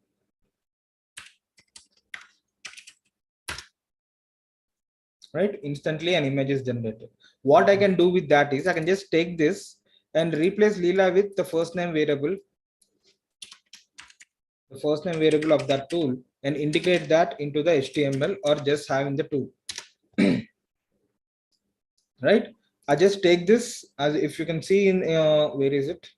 right, instantly an image is generated. What I can do with that is I can just take this and replace Leela with the first name variable, the first name variable of that tool, and integrate that into the HTML or just having the tool. Right? I just take this, as if you can see in where is it?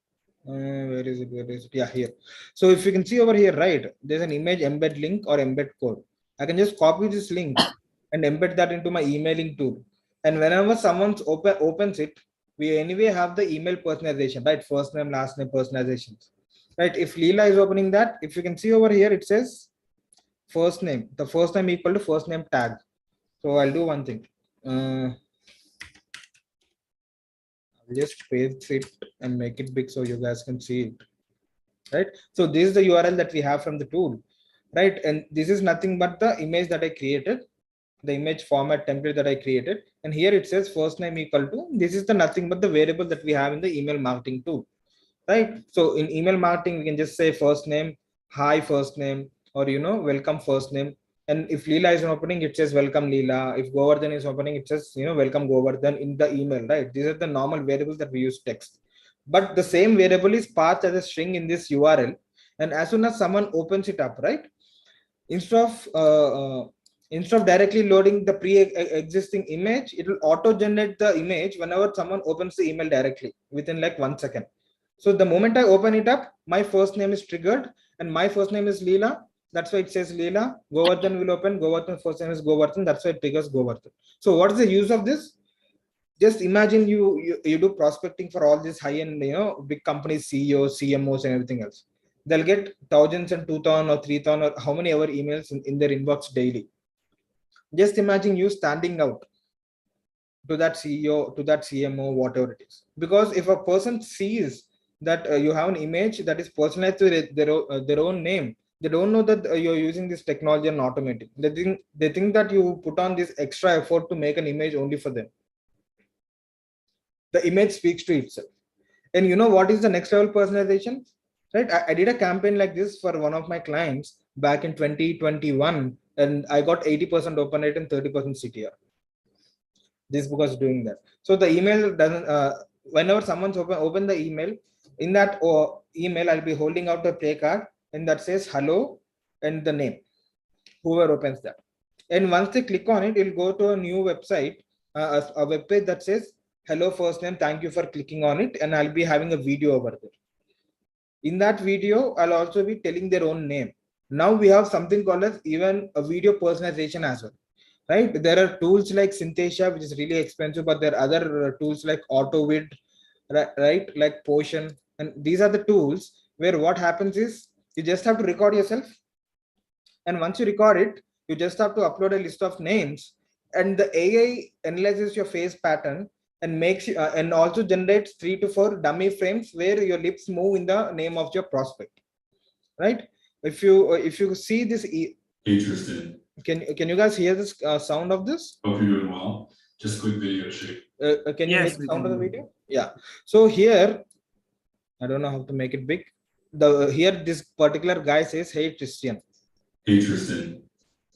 Where is it? Yeah, here. So if you can see over here, right, there's an image embed link or embed code. I can just copy this link and embed that into my emailing tool. And whenever someone's opens it, we anyway have the email personalization, right? First name, last name personalizations, right? If Leela is opening that, if you can see over here, it says first name, the first name equal to first name tag. So I'll do one thing. I'll just paste it and make it big so you guys can see it, right? So this is the URL that we have from the tool, right? And this is nothing but the image that I created, the image format template that I created. And here it says first name equal to, this is the nothing but the variable that we have in the email marketing tool, right? So in email marketing, we can just say first name, hi first name, or welcome first name. And if Leela is opening, it says welcome Leela. If Govardhan is opening, it says welcome Govardhan in the email, right? These are the normal variables that we use text. But the same variable is passed as a string in this URL. And as soon as someone opens it up, right, instead of directly loading the pre-existing image, it will auto-generate the image whenever someone opens the email directly within like 1 second. So the moment I open it up, my first name is triggered, and my first name is Leela. That's why it says Leela. Govardhan will open. Govardhan first name is Govardhan. That's why it triggers Govardhan. So what is the use of this? Just imagine you do prospecting for all these high-end, big companies, CEOs, CMOs, and everything else. They'll get thousands and 2,000 or 3,000 or how many ever emails in their inbox daily. Just imagine you standing out to that CEO, to that CMO, whatever it is. Because if a person sees that you have an image that is personalized to their own name, they don't know that you're using this technology and automating. They think that you put on this extra effort to make an image only for them. The image speaks to itself. And you know what is the next level personalization? Right? I did a campaign like this for one of my clients back in 2021, and I got 80% open rate and 30% CTR. This because doing that. So the email doesn't. Whenever someone's open the email, in that email I'll be holding out the play card, and that says hello and the name. Whoever opens that, and once they click on it, it'll go to a new website, a web page that says hello first name. Thank you for clicking on it, and I'll be having a video over there. In that video, I'll also be telling their own name. Now we have something called as even a video personalization as well, right? There are tools like Synthesia, which is really expensive, but there are other tools like AutoVid, right? Like Potion. And these are the tools where what happens is you just have to record yourself. And once you record it, you just have to upload a list of names, and the AI analyzes your face pattern and makes you, and also generates 3 to 4 dummy frames where your lips move in the name of your prospect, right? If you see this, Interesting. Can you guys hear this sound of this? Hope you're doing well. Just quick video shoot. Can you make the sound of the video? Yeah. So here, I don't know how to make it big. Here this particular guy says, "Hey Christian." Hey Tristan,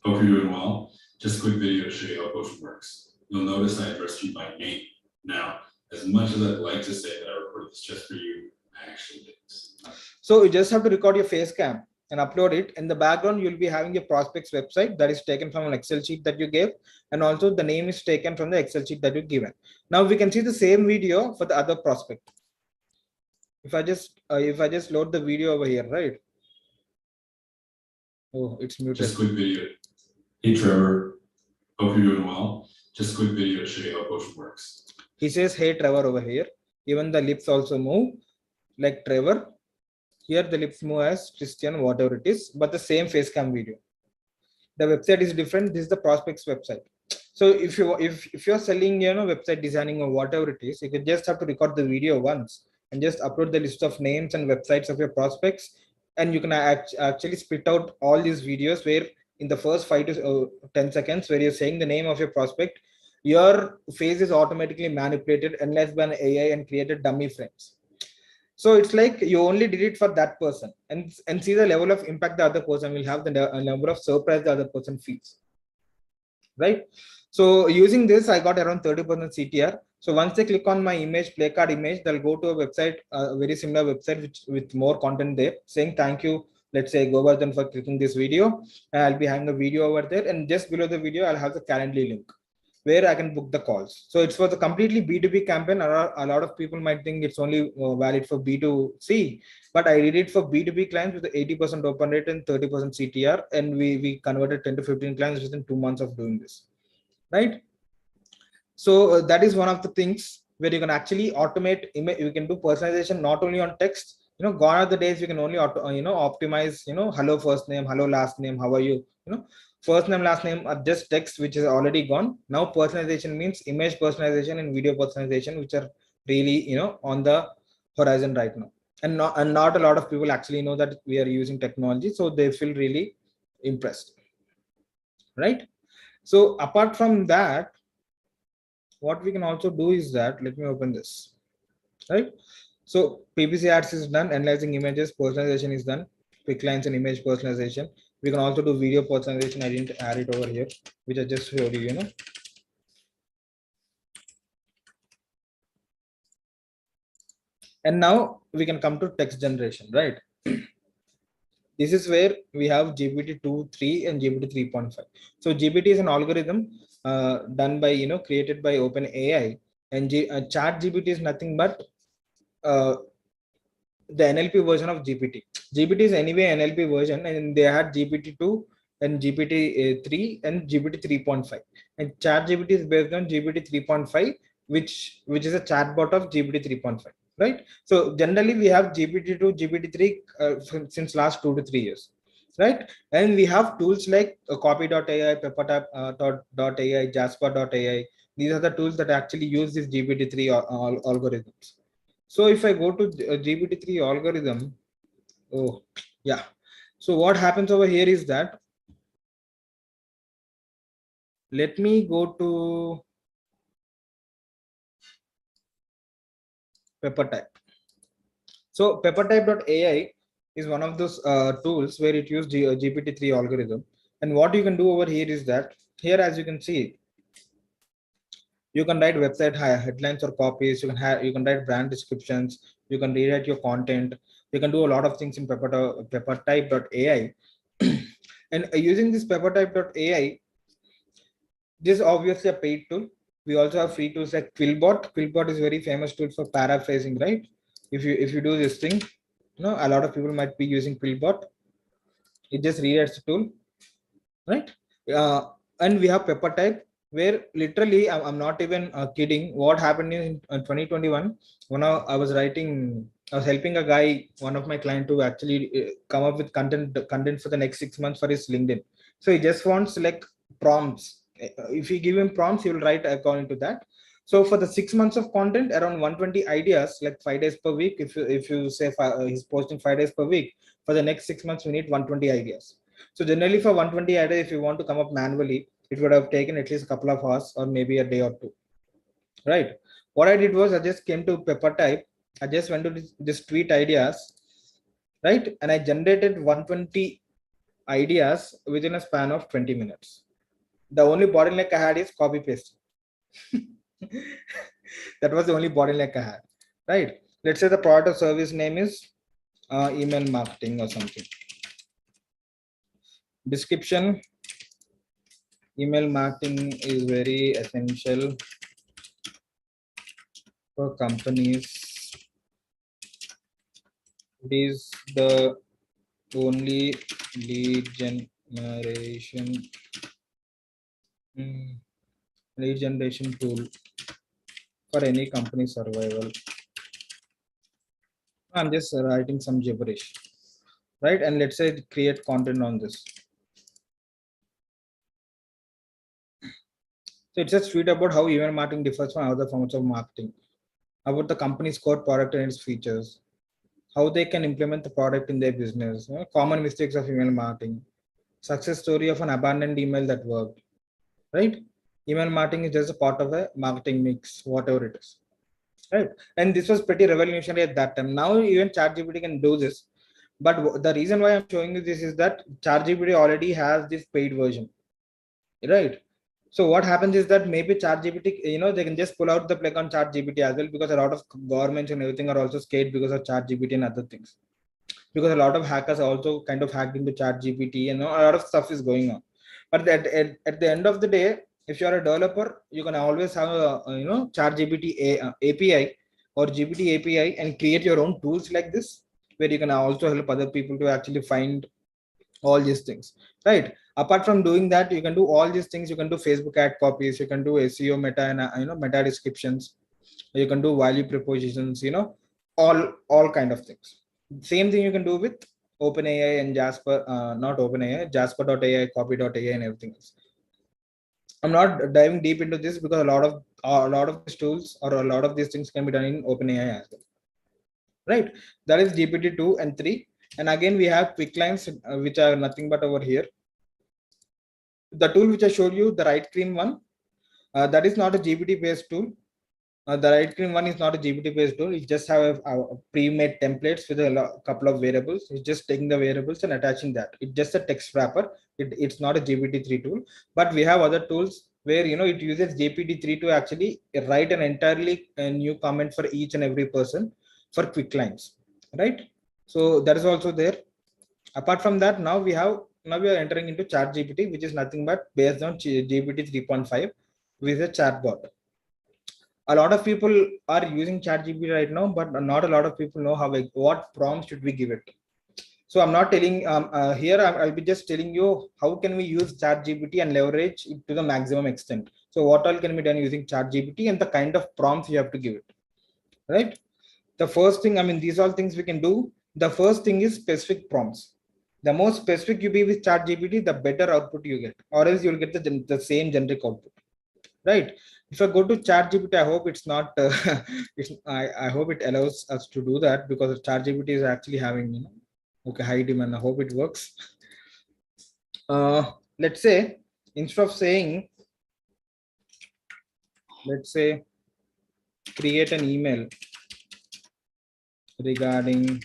hope you're doing well. Just a quick video to show you how Potion works. You'll notice I addressed you by name. Now, as much as I'd like to say that I recorded this just for you, I actually did this. So you just have to record your face cam and upload it. In the background, you'll be having your prospect's website that is taken from an Excel sheet that you gave, and also the name is taken from the Excel sheet that you've given. Now we can see the same video for the other prospect. If I just load the video over here, right? Oh, it's muted. Just a quick video. Hey Trevor, hope you're doing well. Just a quick video to show you how Potion works. He says, "Hey Trevor" over here. Even the lips also move like Trevor. Here the lips move as Christian, whatever it is, but the same face cam video. The website is different. This is the prospect's website. So if you're selling, website designing or whatever it is, you can just have to record the video once and just upload the list of names and websites of your prospects, and you can actually split out all these videos where in the first 5 to 10 seconds where you're saying the name of your prospect, your face is automatically manipulated unless by an AI and created dummy frames. So it's like you only did it for that person, and see the level of impact the other person will have, the number of surprise the other person feels, right? So using this, I got around 30% CTR. So once they click on my image, play card image, they'll go to a website, a very similar website with more content there, saying thank you, let's say Govardhan, for clicking this video. I'll be having a video over there, and just below the video I'll have the Calendly link where I can book the calls. So it's for the completely B2B campaign. A lot of people might think it's only valid for B2C, but I did it for B2B clients with 80% open rate and 30% CTR, and we converted 10 to 15 clients within 2 months of doing this, right? So that is one of the things where you can actually automate image. You can do personalization not only on text. Gone are the days you can only optimize, hello first name, hello last name, how are you, first name last name are just text, which is already gone. Now personalization means image personalization and video personalization, which are really on the horizon right now, and not a lot of people actually know that we are using technology, so they feel really impressed, right? So apart from that, what we can also do is that, let me open this, right? So PPC ads is done, analyzing images, personalization is done, quick lines and image personalization. We can also do video personalization. I didn't add it over here, which I just showed you, And now we can come to text generation, right? This is where we have GPT-2, 3 and GPT 3.5. So GPT is an algorithm done by, created by OpenAI, and Chatgpt is nothing but the NLP version of GPT. GPT is anyway NLP version, and they had GPT-2 and GPT-3 and GPT 3.5. And ChatGPT is based on GPT 3.5, which is a chatbot of GPT 3.5, right? So generally we have GPT-2, GPT-3 since last 2 to 3 years, right? And we have tools like copy.ai, peppertap.ai, jasper.ai. These are the tools that actually use this GPT-3 algorithms. So if I go to GPT-3 algorithm, oh yeah. So what happens over here is that, let me go to PepperType. So PepperType.ai is one of those tools where it uses GPT-3 algorithm. And what you can do over here is that, here as you can see, you can write website headlines or copies. You can write brand descriptions. You can rewrite your content. You can do a lot of things in PepperType.ai. And using this PepperType.ai, this is obviously a paid tool. We also have free tools like Quillbot. Quillbot is a very famous tool for paraphrasing, right? If you do this thing, a lot of people might be using Quillbot. It just rewrites the tool, right? And we have PepperType, where literally, I'm not even kidding. What happened in 2021, when I was helping a guy, one of my clients, to actually come up with content for the next 6 months for his LinkedIn. So he just wants like prompts. If you give him prompts, he will write according to that. So for the 6 months of content, around 120 ideas, like 5 days per week. If you say he's posting 5 days per week, for the next 6 months, we need 120 ideas. So generally for 120 ideas, if you want to come up manually, it would have taken at least a couple of hours or maybe a day or two, right? What I did was I just came to PepperType. I just went to this tweet ideas, right? And I generated 120 ideas within a span of 20 minutes. The only bottleneck I had is copy paste. That was the only bottleneck I had, right? Let's say the product or service name is email marketing or something. Description: email marketing is very essential for companies. It is the only lead generation tool for any company survival. I'm just writing some gibberish, right? And let's say create content on this. So it's just tweet about how email marketing differs from other forms of marketing, about the company's core product and its features, how they can implement the product in their business, common mistakes of email marketing, success story of an abandoned email that worked, right? Email marketing is just a part of a marketing mix, whatever it is, right? And this was pretty revolutionary at that time. Now even ChatGPT can do this, but the reason why I'm showing you this is that ChatGPT already has this paid version, right? So what happens is that maybe ChatGPT, they can just pull out the plug on ChatGPT as well, because a lot of governments and everything are also scared because of ChatGPT and other things. Because a lot of hackers are also kind of hacked into ChatGPT, a lot of stuff is going on. But at the end of the day, if you are a developer, you can always have a ChatGPT API or GPT API and create your own tools like this, where you can also help other people to actually find all these things, right? Apart from doing that, you can do all these things. You can do Facebook ad copies, you can do SEO meta and meta descriptions, you can do value propositions, all kind of things. Same thing you can do with OpenAI and Jasper, not OpenAI, Jasper.ai, Copy.ai, and everything else. I'm not diving deep into this because a lot of these tools or a lot of these things can be done in OpenAI as well, right? That is GPT-2 and 3. And again, we have quick lines, which are nothing but over here. The tool which I showed you, the right green one, that is not a GPT based tool. The right green one is not a GPT based tool. It just have a pre-made templates with a couple of variables. It's just taking the variables and attaching that. It's just a text wrapper. It's not a GPT-3 tool. But we have other tools where it uses GPT-3 to actually write an entirely new comment for each and every person for quick lines, right? So that is also there. Apart from that, now we are entering into ChatGPT, which is nothing but based on GPT 3.5, which is a chatbot. A lot of people are using ChatGPT right now, but not a lot of people know what prompt should we give it. So I'm not telling here. I'll be just telling you how can we use ChatGPT and leverage it to the maximum extent. So what all can be done using ChatGPT and the kind of prompts you have to give it, right? The first thing, these all things we can do. The first thing is specific prompts. The more specific you be with ChatGPT, the better output you get, or else you'll get the same generic output, right? If I go to ChatGPT, I hope it's not. I hope it allows us to do that, because ChatGPT is actually having okay, high demand. I hope it works. Let's say instead of saying, let's say, create an email regarding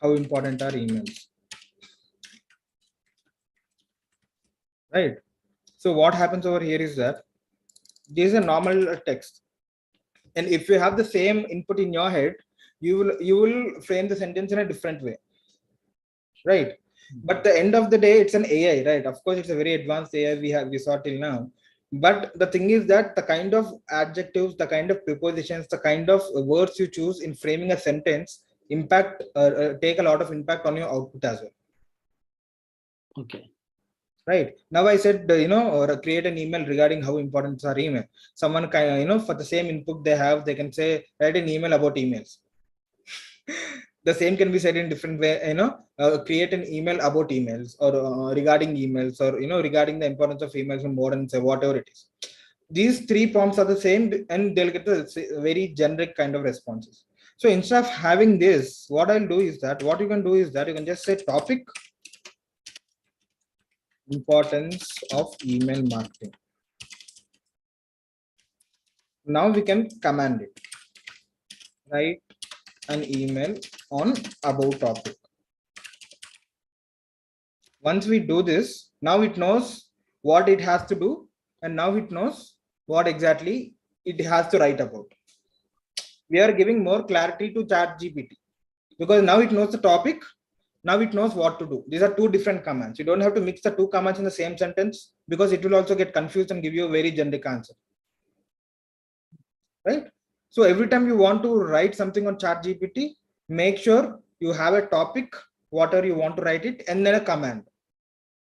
how important are emails, right? So what happens over here is that this is a normal text, and if you have the same input in your head, you will frame the sentence in a different way, right? But the end of the day, it's an AI, right? Of course, it's a very advanced AI we saw till now. But the thing is that the kind of adjectives, the kind of prepositions, the kind of words you choose in framing a sentence take a lot of impact on your output as well. Okay. Right now, I said or create an email regarding how important is our email. Someone for the same input they can say write an email about emails. The same can be said in different way. Create an email about emails, or regarding emails, or regarding the importance of emails in modern, say whatever it is. These three prompts are the same, and they'll get the very generic kind of responses. So instead of having this, what you can do is that you can just say topic, importance of email marketing. Now we can command it, write an email on about topic. Once we do this, now it knows what it has to do, and now it knows what exactly it has to write about. We are giving more clarity to ChatGPT, because now it knows the topic. Now it knows what to do. These are two different commands. You don't have to mix the two commands in the same sentence, because it will also get confused and give you a very generic answer, right? So every time you want to write something on ChatGPT, make sure you have a topic, whatever you want to write it, and then a command.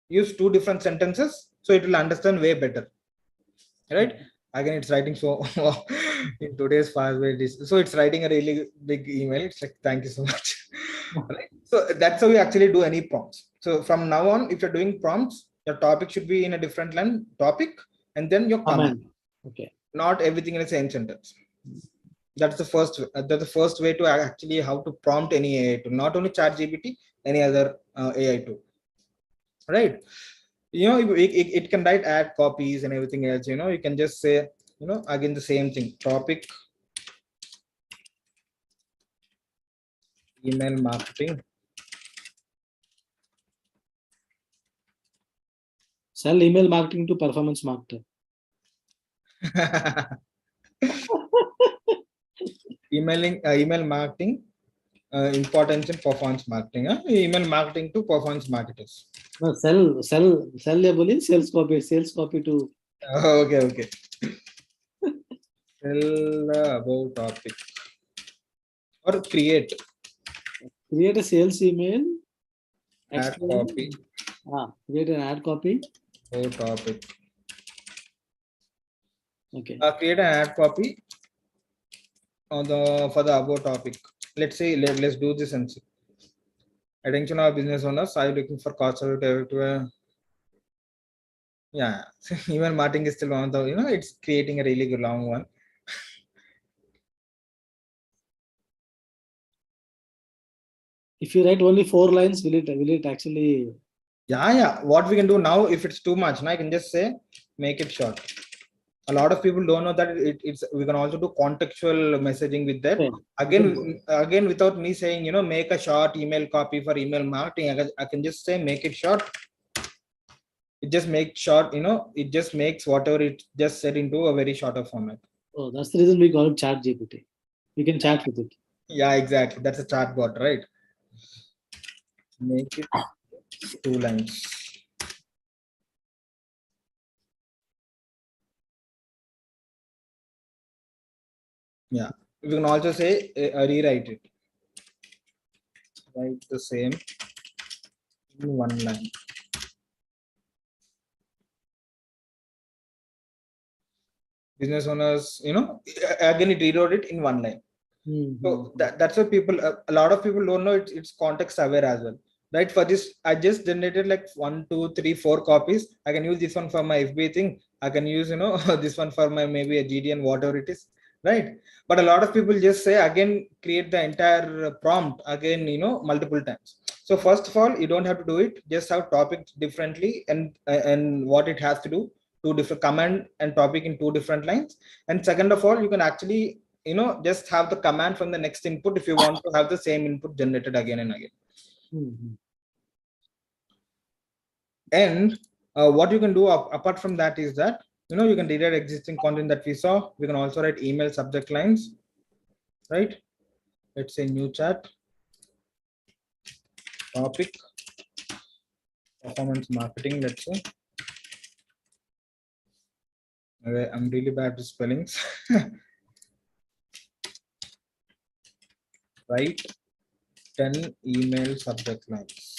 Use two different sentences, so it will understand way better, right? Again, it's writing so in today's fast way. So it's writing a really big email. It's like, thank you so much. Right? So that's how you actually do any prompts. So from now on, if you're doing prompts, your topic should be in a different line, topic, and then your command. Okay. Not everything in the same sentence. That's the first way to actually how to prompt any AI tool, not only ChatGPT, any other AI tool, right? it can write ad copies and everything else. You can just say, again the same thing, topic email marketing. Sell email marketing to performance marketer. Email marketing importance in performance marketing. Email marketing to performance marketers. No, sell sales copy to. Okay. Tell about topic or create a sales email. ad copy. Create an ad copy. About topic. Okay. Create an ad copy on for the about topic. Let's say let's do this and see. Attention our business owners, are you looking for cost to yeah. Even marketing is still one of the, it's creating a really good long one. If you write only 4 lines, will it actually? Yeah. What we can do now, if it's too much, now I can just say make it short. A lot of people don't know that we can also do contextual messaging with that. Okay. Again, without me saying, make a short email copy for email marketing, I can just say make it short. It just makes short, it just makes whatever it just said into a very shorter format. Oh, that's the reason we call it Chatgpt. You can chat with it. Yeah, exactly. That's a chatbot, right? Make it 2 lines. Yeah, we can also say rewrite it. Write the same in 1 line. Business owners, again it rewrote it in 1 line. So that's what people, a lot of people don't know it's context aware as well, right? For this, I just generated like 1, 2, 3, 4 copies. I can use this one for my FB thing. I can use, this one for my maybe a GDN, whatever it is, right? But a lot of people just say again, create the entire prompt again, multiple times. So first of all, you don't have to do it. Just have topic differently and what it has to do. 2 different command and topic in 2 different lines. And second of all, you can actually just have the command from the next input if you want to have the same input generated again and again. And what you can do apart from that is that you can rewrite existing content that we saw. We can also write email subject lines, right? Let's say new chat topic performance marketing. Let's say I'm really bad with spellings. Write 10 email subject lines.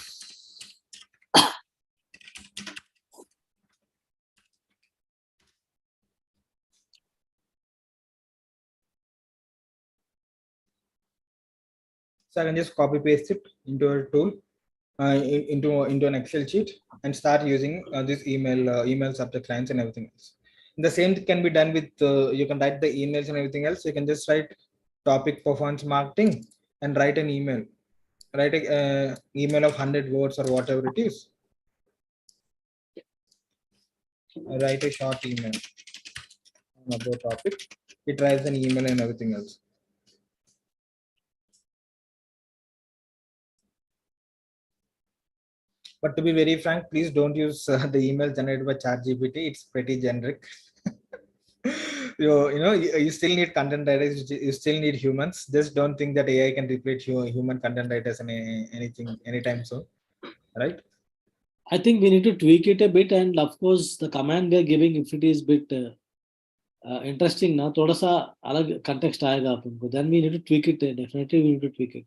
So I can just copy paste it into a tool, into an Excel sheet, and start using this email subject lines and everything else. And the same can be done with you can write the emails and everything else. You can just write topic performance marketing and write an email. Write a email of 100 words or whatever it is. Write a short email about topic. It writes an email and everything else. But to be very frank, please don't use the email generated by Chatgpt. It's pretty generic. You still need content writers. You still need humans. Just don't think that AI can replace human content writers anything anytime soon, right? I think we need to tweak it a bit, and of course, the command we are giving, if it is bit interesting, now thoda sa alag context aayega apan, then we need to tweak it. Definitely, we need to tweak it.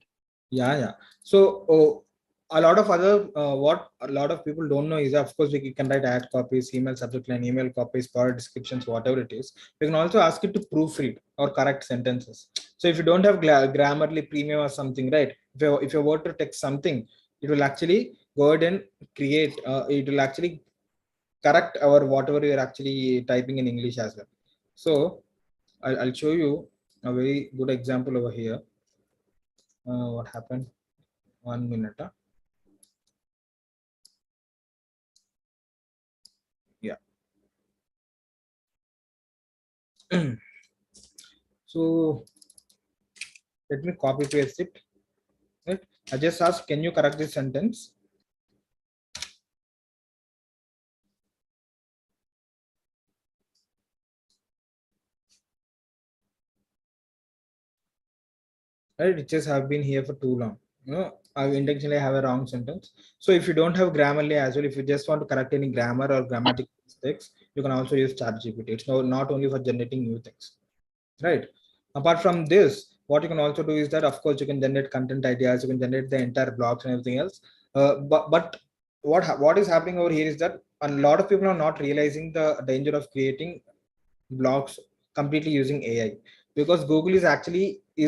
Yeah. So a lot of other what a lot of people don't know is, of course, we can write ad copies, email subject line, email copies, product descriptions, whatever it is. We can also ask it to proofread or correct sentences. So if you don't have Grammarly Premium or something, right? If you were to text something, it will actually go ahead and create. It will actually correct our whatever you're actually typing in English as well. So I'll show you a very good example over here. What happened? 1 minute. So let me copy paste it. Right? I just ask, can you correct this sentence? Right? It just have been here for too long. I intentionally have a wrong sentence. So if you don't have Grammarly as well, if you just want to correct any grammar or grammatical mistakes, you can also use ChatGPT. It's not only for generating new things, right? Apart from this, what you can also do is that, of course, you can generate content ideas, you can generate the entire blogs and everything else. But what is happening over here is that a lot of people are not realizing the danger of creating blogs completely using AI, because Google is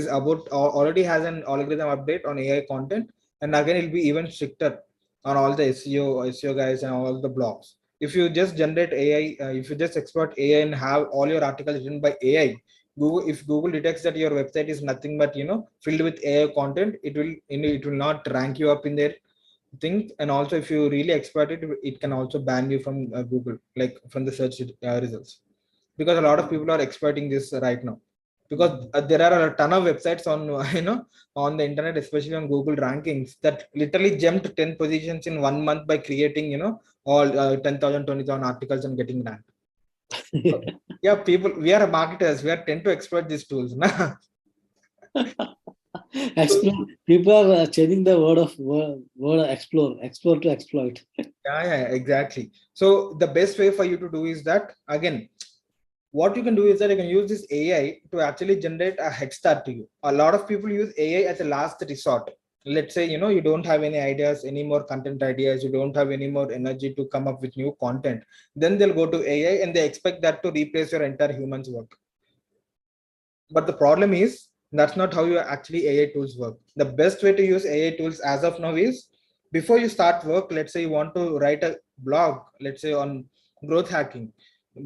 about already has an algorithm update on AI content, and again it'll be even stricter on all the SEO guys and all the blogs. If you just generate AI, if you just export AI and have all your articles written by AI, if Google detects that your website is nothing but filled with AI content, it will not rank you up in their thing. And also, if you really exploit it, it can also ban you from Google, like from the search results, because a lot of people are exploiting this right now, because there are a ton of websites on on the internet, especially on Google rankings, that literally jumped 10 positions in 1 month by creating all 10,000 20,000 articles and getting ranked. So, yeah, we are marketers, we are tend to exploit these tools. People are changing the word explore to exploit. Yeah, exactly. So the best way for you to do is that, again, what you can do is that you can use this AI to actually generate a head start to you. A lot of people use AI as a last resort. Let's say you don't have any ideas, any more content ideas, you don't have any more energy to come up with new content, then they'll go to AI and they expect that to replace your entire human's work. But the problem is, that's not how you actually AI tools work. The best way to use AI tools as of now is, before you start work, let's say you want to write a blog, let's say on growth hacking,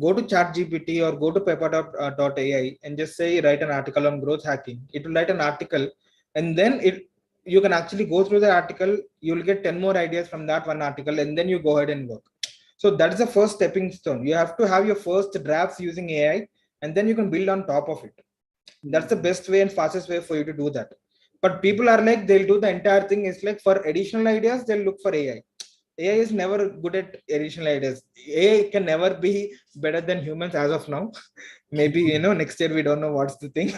go to ChatGPT or go to pepper.ai and just say write an article on growth hacking. It will write an article, and then you can actually go through the article. You'll get 10 more ideas from that one article, and then you go ahead and work. So that's the first stepping stone. You have to have your first drafts using AI, and then you can build on top of it. That's the best way and fastest way for you to do that. But people are like, they'll do the entire thing. It's like, for additional ideas, they'll look for AI. AI is never good at additional ideas. AI can never be better than humans as of now. Maybe next year, we don't know what's the thing.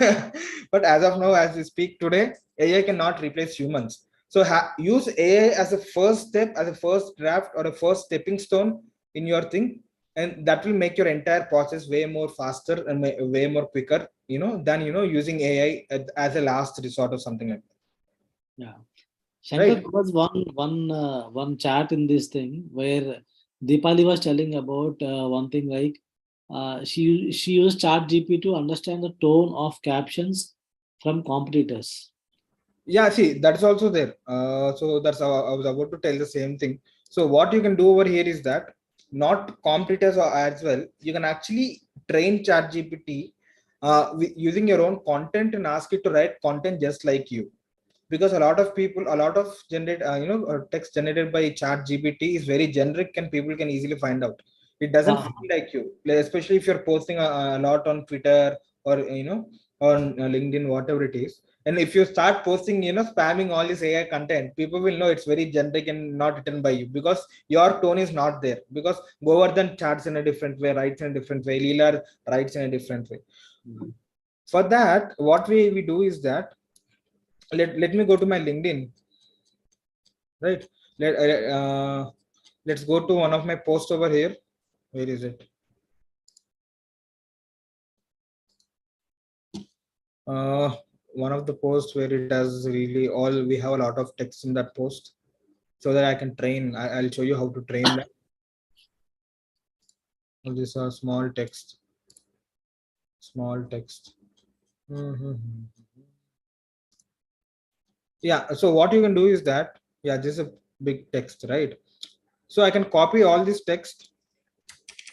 But as of now, as we speak today, AI cannot replace humans. So use AI as a first step, as a first draft, or a first stepping stone in your thing, and that will make your entire process way more faster and way more quicker, than using AI as a last resort or something like that. Yeah, Shankar, Right. there was one chat in this thing where Deepali was telling about one thing, like she used ChatGPT to understand the tone of captions from competitors. Yeah, see, that's also there. So that's how I was about to tell the same thing. So what you can do over here is that, not competitors or as well, you can actually train ChatGPT using your own content and ask it to write content just like you. Because a lot of people, a lot of text generated by ChatGPT is very generic and people can easily find out. It doesn't feel like you, especially if you're posting a lot on Twitter or on LinkedIn, whatever it is. And if you start posting, spamming all this AI content, people will know it's very generic and not written by you, because your tone is not there. Because Govardhan charts in a different way, writes in a different way, Leela writes in a different way. For that, what we do is that, let me go to my LinkedIn, right? Let's go to one of my posts over here. Where is it? One of the posts where it does really all, we have a lot of text in that post, so that I can train. I'll show you how to train that. This is a small text. Yeah, so what you can do is that, yeah, this is a big text, right? So I can copy all this text,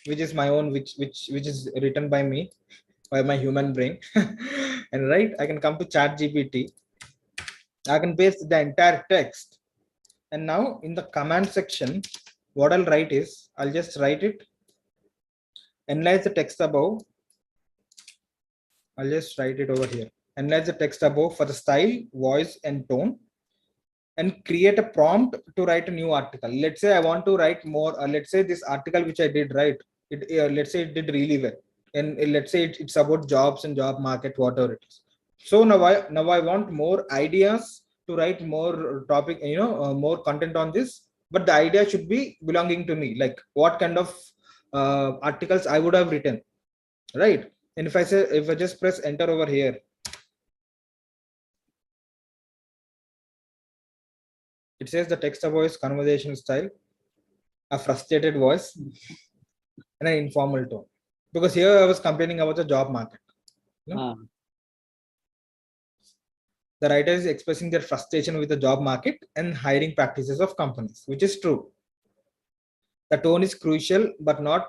which is my own, which is written by me, by my human brain. And right, I can come to ChatGPT, I can paste the entire text, and now in the command section, what I'll write is, I'll just write it, analyze the text above, I'll just write it over here. Analyze the text above for the style, voice, and tone, and create a prompt to write a new article. Let's say I want to write more. Let's say this article which I did write, let's say it did really well, and let's say it's about jobs and job market, whatever it is. So now I want more ideas to write more topic, more content on this. But the idea should be belonging to me, like what kind of articles I would have written, right? And if I just press enter over here, it says the text voice, conversation style, a frustrated voice, and an informal tone. Because here I was complaining about the job market. The writer is expressing their frustration with the job market and hiring practices of companies, which is true. The tone is crucial but not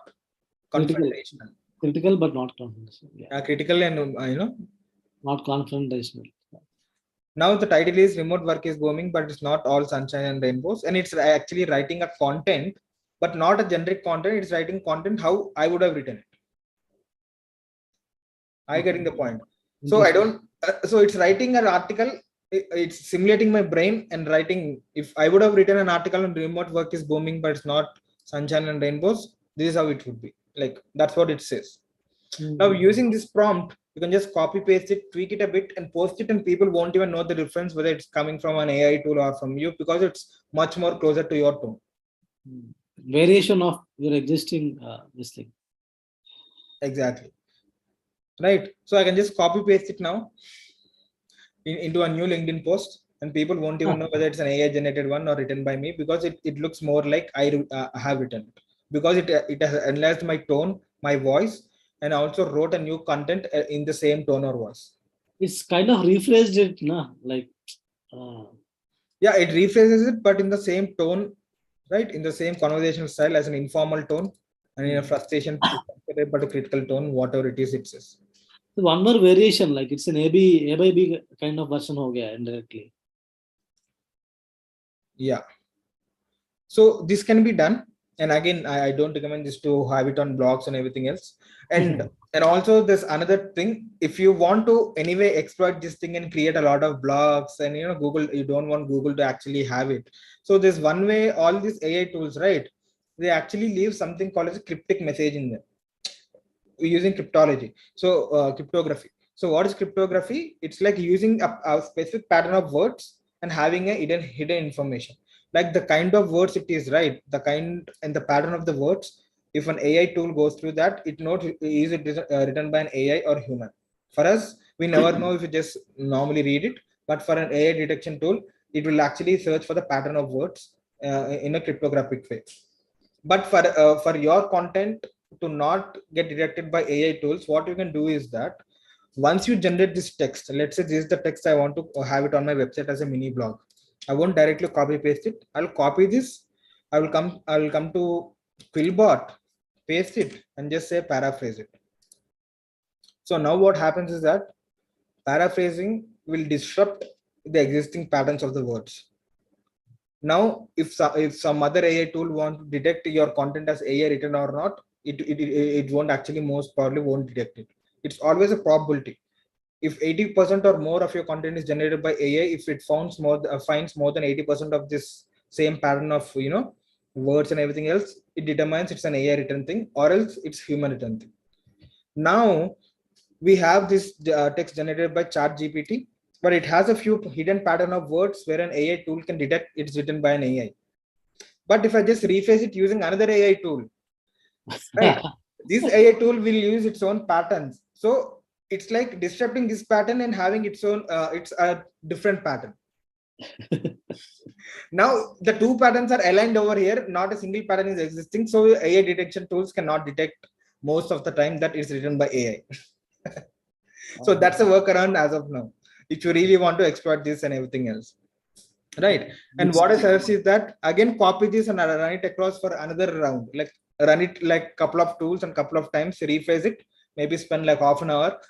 confrontational. Critical but not confrontational. Yeah. Critical and not confrontational. Now the title is remote work is booming, but it's not all sunshine and rainbows. And it's actually writing a content, but not a generic content. It's writing content how I would have written it. I getting the point. So I don't. So it's writing an article. It's simulating my brain and writing. If I would have written an article on remote work is booming, but it's not sunshine and rainbows, this is how it would be. Like that's what it says. Now using this prompt, you can just copy paste it, tweak it a bit, and post it, and people won't even know the difference whether it's coming from an AI tool or from you, because it's much more closer to your tone. Variation of your existing this thing. Exactly. Right. So I can just copy paste it now into a new LinkedIn post, and people won't even know whether it's an AI generated one or written by me, because it looks more like I have written it, because it has analyzed my tone, my voice, and also wrote a new content in the same tone or voice. It's kind of rephrased it, like. Yeah, it rephrases it, but in the same tone, right? In the same conversational style as an informal tone, and in a frustration, but a critical tone, whatever it is, it says. So one more variation, like it's an A by B kind of version ho gaya indirectly. Yeah. So this can be done. And again, I don't recommend this to have it on blogs and everything else. And also there's another thing. If you want to anyway exploit this thing and create a lot of blogs and Google, you don't want Google to actually have it. So there's one way, all these AI tools, right? They actually leave something called as a cryptic message in there using cryptology. So cryptography. So what is cryptography? It's like using a specific pattern of words and having a hidden information. Like the kind of words it is, right? The kind and the pattern of the words. If an AI tool goes through that, it knows is it written by an AI or human. For us, we never know if we just normally read it. But for an AI detection tool, it will actually search for the pattern of words in a cryptographic way. But for your content to not get detected by AI tools, what you can do is that once you generate this text, let's say this is the text I want to have it on my website as a mini blog. I won't directly copy paste it. I'll copy this. I will come to Quillbot, paste it, and just say paraphrase it. So now what happens is that paraphrasing will disrupt the existing patterns of the words. Now, if some other AI tool wants to detect your content as AI written or not, it won't actually, most probably won't detect it. It's always a probability. If 80% or more of your content is generated by AI, if it finds more than 80% of this same pattern of words and everything else, it determines it's an AI written thing, or else it's human written thing. Now we have this text generated by Chatgpt, but it has a few hidden pattern of words where an AI tool can detect it's written by an AI. But if I just rephrase it using another AI tool, right? This AI tool will use its own patterns. So it's like disrupting this pattern and having its own, it's a different pattern. Now the two patterns are aligned over here. Not a single pattern is existing. So AI detection tools cannot detect most of the time that it's written by AI. So that's a workaround as of now, if you really want to exploit this and everything else, right? And what I suggest is that again copy this and run it across for another round, like run it like couple of tools and couple of times, rephrase it, maybe spend like half an hour,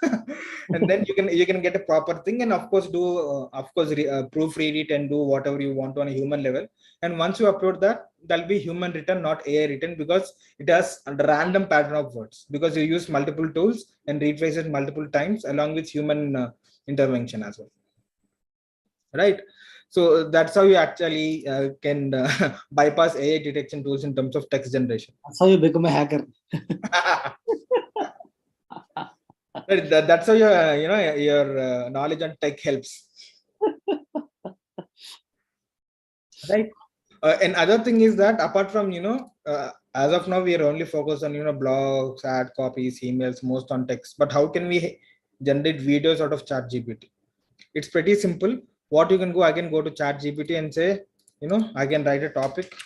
and then you can get a proper thing, and of course do proofread it and do whatever you want on a human level. And once you upload that, that'll be human written, not AI written, because it has a random pattern of words, because you use multiple tools and rephrase it multiple times along with human intervention as well, right? So that's how you actually can bypass AI detection tools in terms of text generation. That's how you become a hacker. That's how your knowledge on tech helps, right? And other thing is that apart from as of now we are only focused on blogs, ad copies, emails, most on text. But how can we generate videos out of Chatgpt? It's pretty simple. What you can go, I can go to Chatgpt and say, I can write a topic.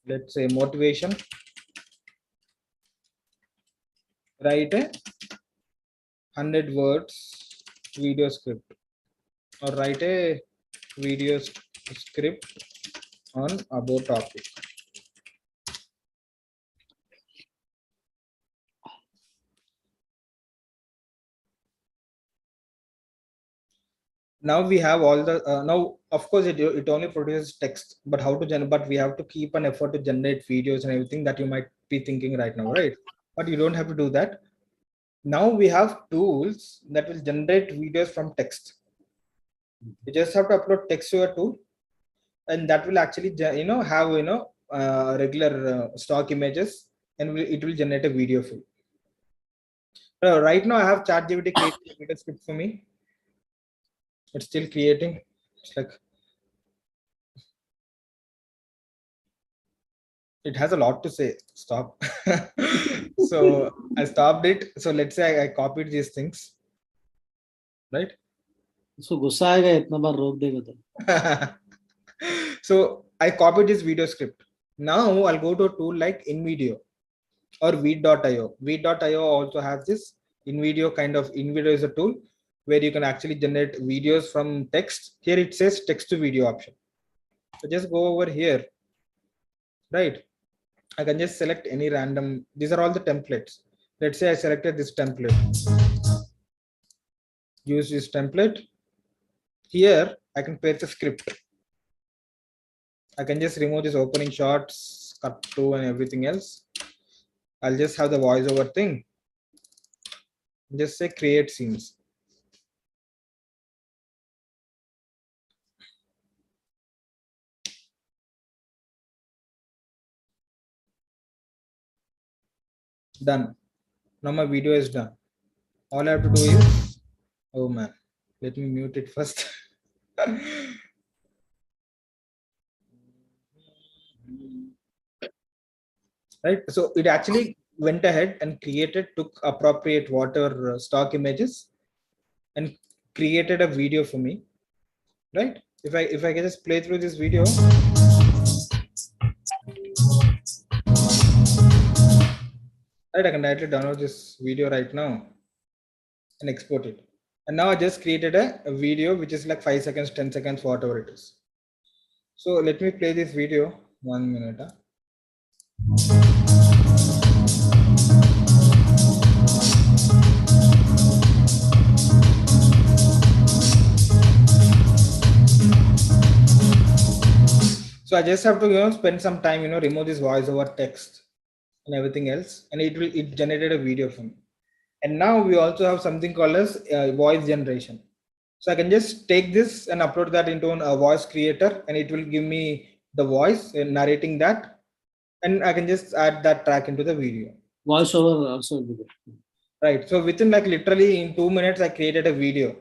Let's say motivation. Write a 100 words video script, or write a video script on about topic. Now we have all the now of course it only produces text, but how to generate, but we have to keep an effort to generate videos and everything that you might be thinking right now, right? But you don't have to do that. Now we have tools that will generate videos from text. You just have to upload text to a tool, and that will actually have regular stock images, and it will generate a video for you. Right now I have Chatgpt create a video script for me. It's still creating. It's like it has a lot to say. Stop. So I stopped it. So let's say I copied these things, right? So गुस्सा आएगा इतना बार रोक देगा तो. So I copied this video script. Now I'll go to a tool like InVideo or Veed.io. Veed.io also has this InVideo kind of. InVideo is a tool where you can actually generate videos from text. Here it says text to video option. So just go over here, right? I can just select any random. These are all the templates. Let's say I selected this template. Use this template. Here I can paste a script. I can just remove this opening shots, cut to, and everything else. I'll just have the voiceover thing. Just say create scenes. Done. Now my video is done. All I have to do is, oh man, let me mute it first. Right, so it actually went ahead and took appropriate water stock images and created a video for me, right? If I can just play through this video, right, I can directly download this video right now and export it. And now I just created a video which is like 5 seconds, 10 seconds, whatever it is. So let me play this video. 1 minute. So I just have to spend some time, remove this voiceover text and everything else, and it generated a video for me. And now we also have something called as voice generation. So I can just take this and upload that into a voice creator, and it will give me the voice and narrating that, and I can just add that track into the video. Voiceover also will be good. Right. So within like literally in 2 minutes, I created a video.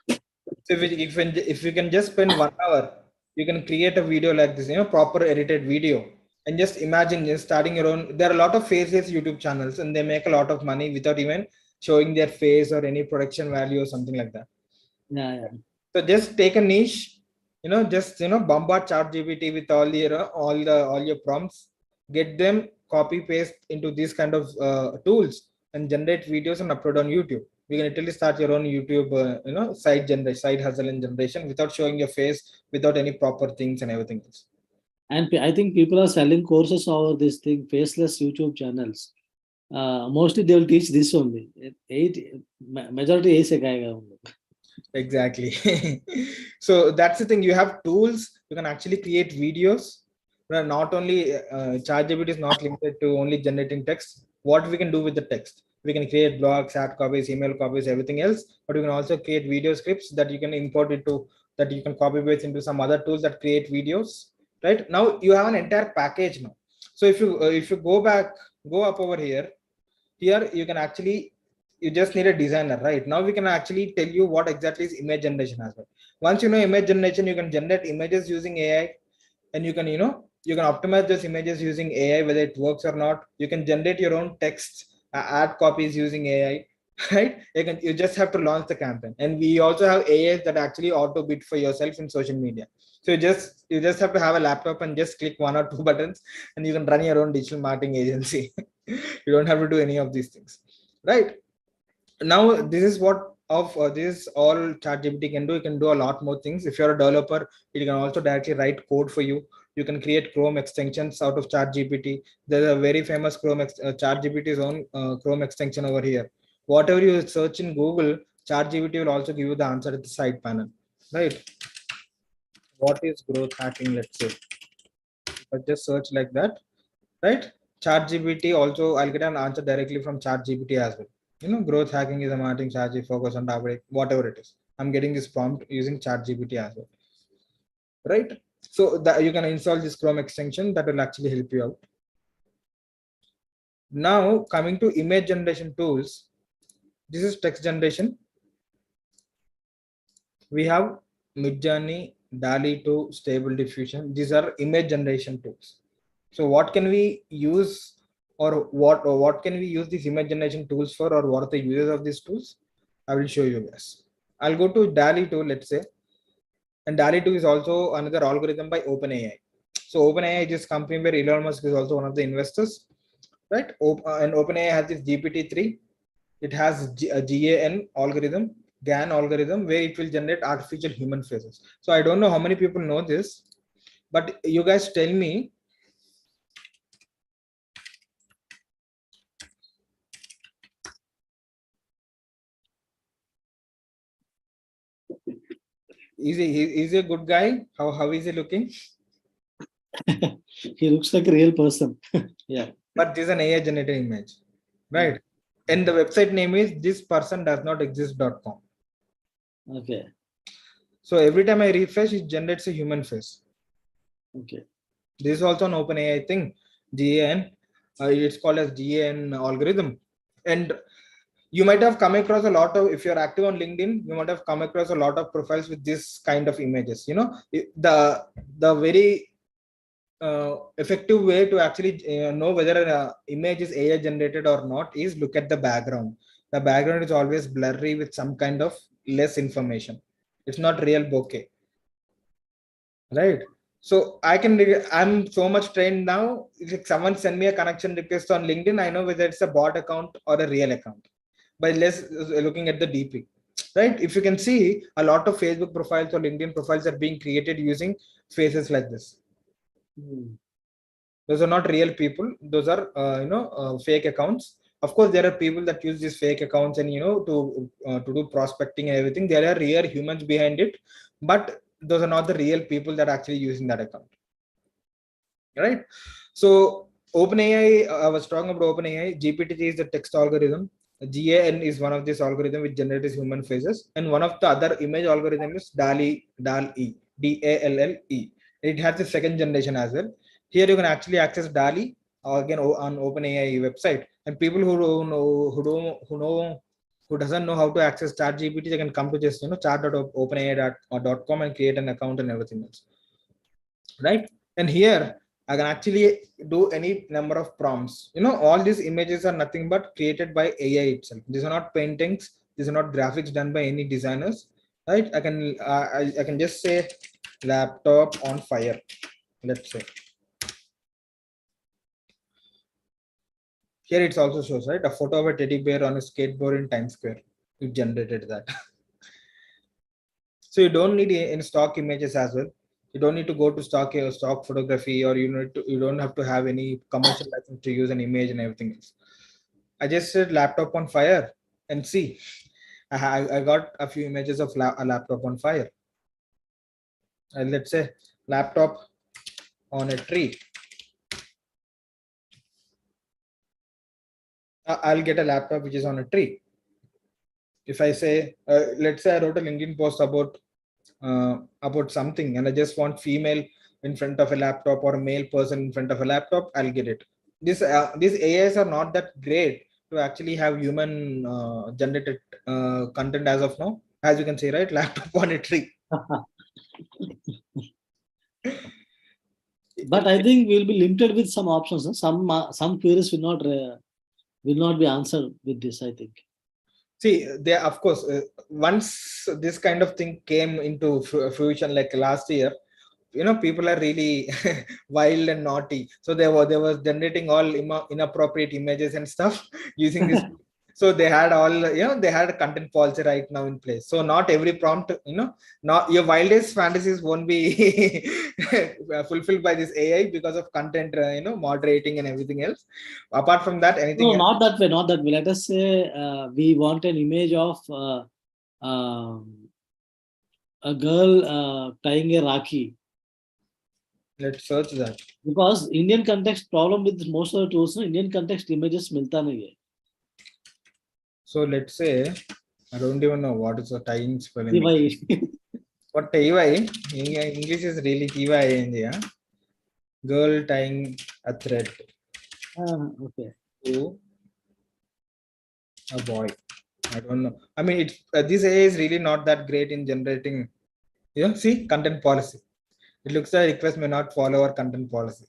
So if you can just spend 1 hour, you can create a video like this, proper edited video. And just imagine just starting your own. There are a lot of faceless YouTube channels, and they make a lot of money without even showing their face or any production value or something like that. Yeah. So just take a niche, bombard Chatgpt with all your prompts, get them copy paste into these kind of tools, and generate videos and upload on YouTube. You can literally start your own YouTube, side hustle and generation without showing your face, without any proper things and everything else. And I think people are selling courses over this thing, faceless YouTube channels. mostly they will teach this only. Majority ऐसे गाएगा हम लोग. Exactly. So that's the thing. You have tools. You can actually create videos. Not only ChatGPT is not limited to only generating text. What we can do with the text? We can create blogs, chat copies, email copies, everything else. But we can also create video scripts that you can import into, that you can copy paste into some other tools that create videos. Right now, you have an entire package now. So if you go up over here you can actually, you just need a designer. Right now we can actually tell you what exactly is image generation as well. Once you know image generation, you can generate images using AI, and you can you can optimize those images using AI, whether it works or not. You can generate your own text, add copies using AI. Right, you just have to launch the campaign. And we also have AIs that actually auto bid for yourself in social media. So you just have to have a laptop and just click one or two buttons, and you can run your own digital marketing agency. You don't have to do any of these things. Right now, this is what this all ChatGPT can do. You can do a lot more things. If you're a developer, it can also directly write code for you. You can create Chrome extensions out of ChatGPT. There's a very famous ChatGPT's own Chrome extension over here. Whatever you search in Google, ChatGPT will also give you the answer at the side panel. Right? What is growth hacking? Let's say, if I just search like that, right? ChatGPT also, I'll get an answer directly from ChatGPT as well. Growth hacking is a marketing strategy focus on targeting, whatever it is. I'm getting this prompt using ChatGPT as well. Right? So that you can install this Chrome extension that will actually help you out. Now coming to image generation tools, this is text generation. We have Midjourney, DALL-E 2, Stable Diffusion. These are image generation tools. So what can we use, or what can we use these image generation tools for, or what are the uses of these tools? I will show you guys. I'll go to DALL-E 2, let's say. And DALL-E 2 is also another algorithm by OpenAI. So OpenAI is this company where Elon Musk is also one of the investors, right? And OpenAI has this GPT-3. It has a GAN algorithm, where it will generate artificial human faces. So I don't know how many people know this, but you guys tell me. Is he a good guy? How is he looking? He looks like a real person. Yeah. But this is an AI generated image, right? And the website name is thispersondoesnotexist.com. Okay. So every time I refresh, it generates a human face. Okay. This is also an OpenAI thing, GAN. It's called as GAN algorithm. And you might have come across a lot of, if you're active on LinkedIn, you might have come across a lot of profiles with this kind of images. The very effective way to actually know whether an image is AI generated or not is look at the background. The background is always blurry with some kind of less information. It's not real bokeh, right? So I'm so much trained now. If someone send me a connection request on LinkedIn, I know whether it's a bot account or a real account by looking at the DP. Right? If you can see, a lot of Facebook profiles or LinkedIn profiles are being created using faces like this. Those are not real people. Those are fake accounts. Of course, there are people that use these fake accounts and to do prospecting and everything. There are real humans behind it, but those are not the real people that are actually using that account. Right? So OpenAI, I was talking about OpenAI. GPT-3 is the text algorithm. GAN is one of these algorithms which generates human faces, and one of the other image algorithm is DALL-E, DALLE. It has the second generation as well. Here you can actually access DALL-E again on OpenAI website, and people who doesn't know how to access ChatGPT, they can come to just chat.openai.com and create an account and everything else. Right? And here I can actually do any number of prompts. All these images are nothing but created by AI itself. These are not paintings. These are not graphics done by any designers. Right? I can just say laptop on fire. Let's say. Here it also shows, right, a photo of a teddy bear on a skateboard in Times Square. It generated that. So you don't need any stock images as well. You don't need to go to stock photography, or you don't have to have any commercial license to use an image and everything else. I just said laptop on fire and see, I got a few images of a laptop on fire. And let's say laptop on a tree. I'll get a laptop which is on a tree. If I say, let's say I wrote a LinkedIn post about something, and I just want female in front of a laptop or a male person in front of a laptop, I'll get it. These AIs are not that great to actually have human generated content as of now. As you can see, right? Laptop on a tree. But I think we'll be limited with some options. Some queries will not be answered with this, I think. See, there, of course, once this kind of thing came into fruition, like last year, people are really wild and naughty. So they were generating all inappropriate images and stuff using this. So they had they had a content policy right now in place. So not every prompt, not your wildest fantasies won't be fulfilled by this AI because of content, moderating and everything else. Apart from that, anything No, else? not that way. Not that way. Let us say we want an image of a girl tying a Rakhi. Let's search that. Because Indian context problem with most of the tools, Indian context images milta nahi hai. So let's say, I don't even know what is the tying spelling. What TY? English is really TY. Girl tying a thread Okay. to a boy. I don't know. I mean, this AI is really not that great in generating. See, content policy. It looks like request may not follow our content policy.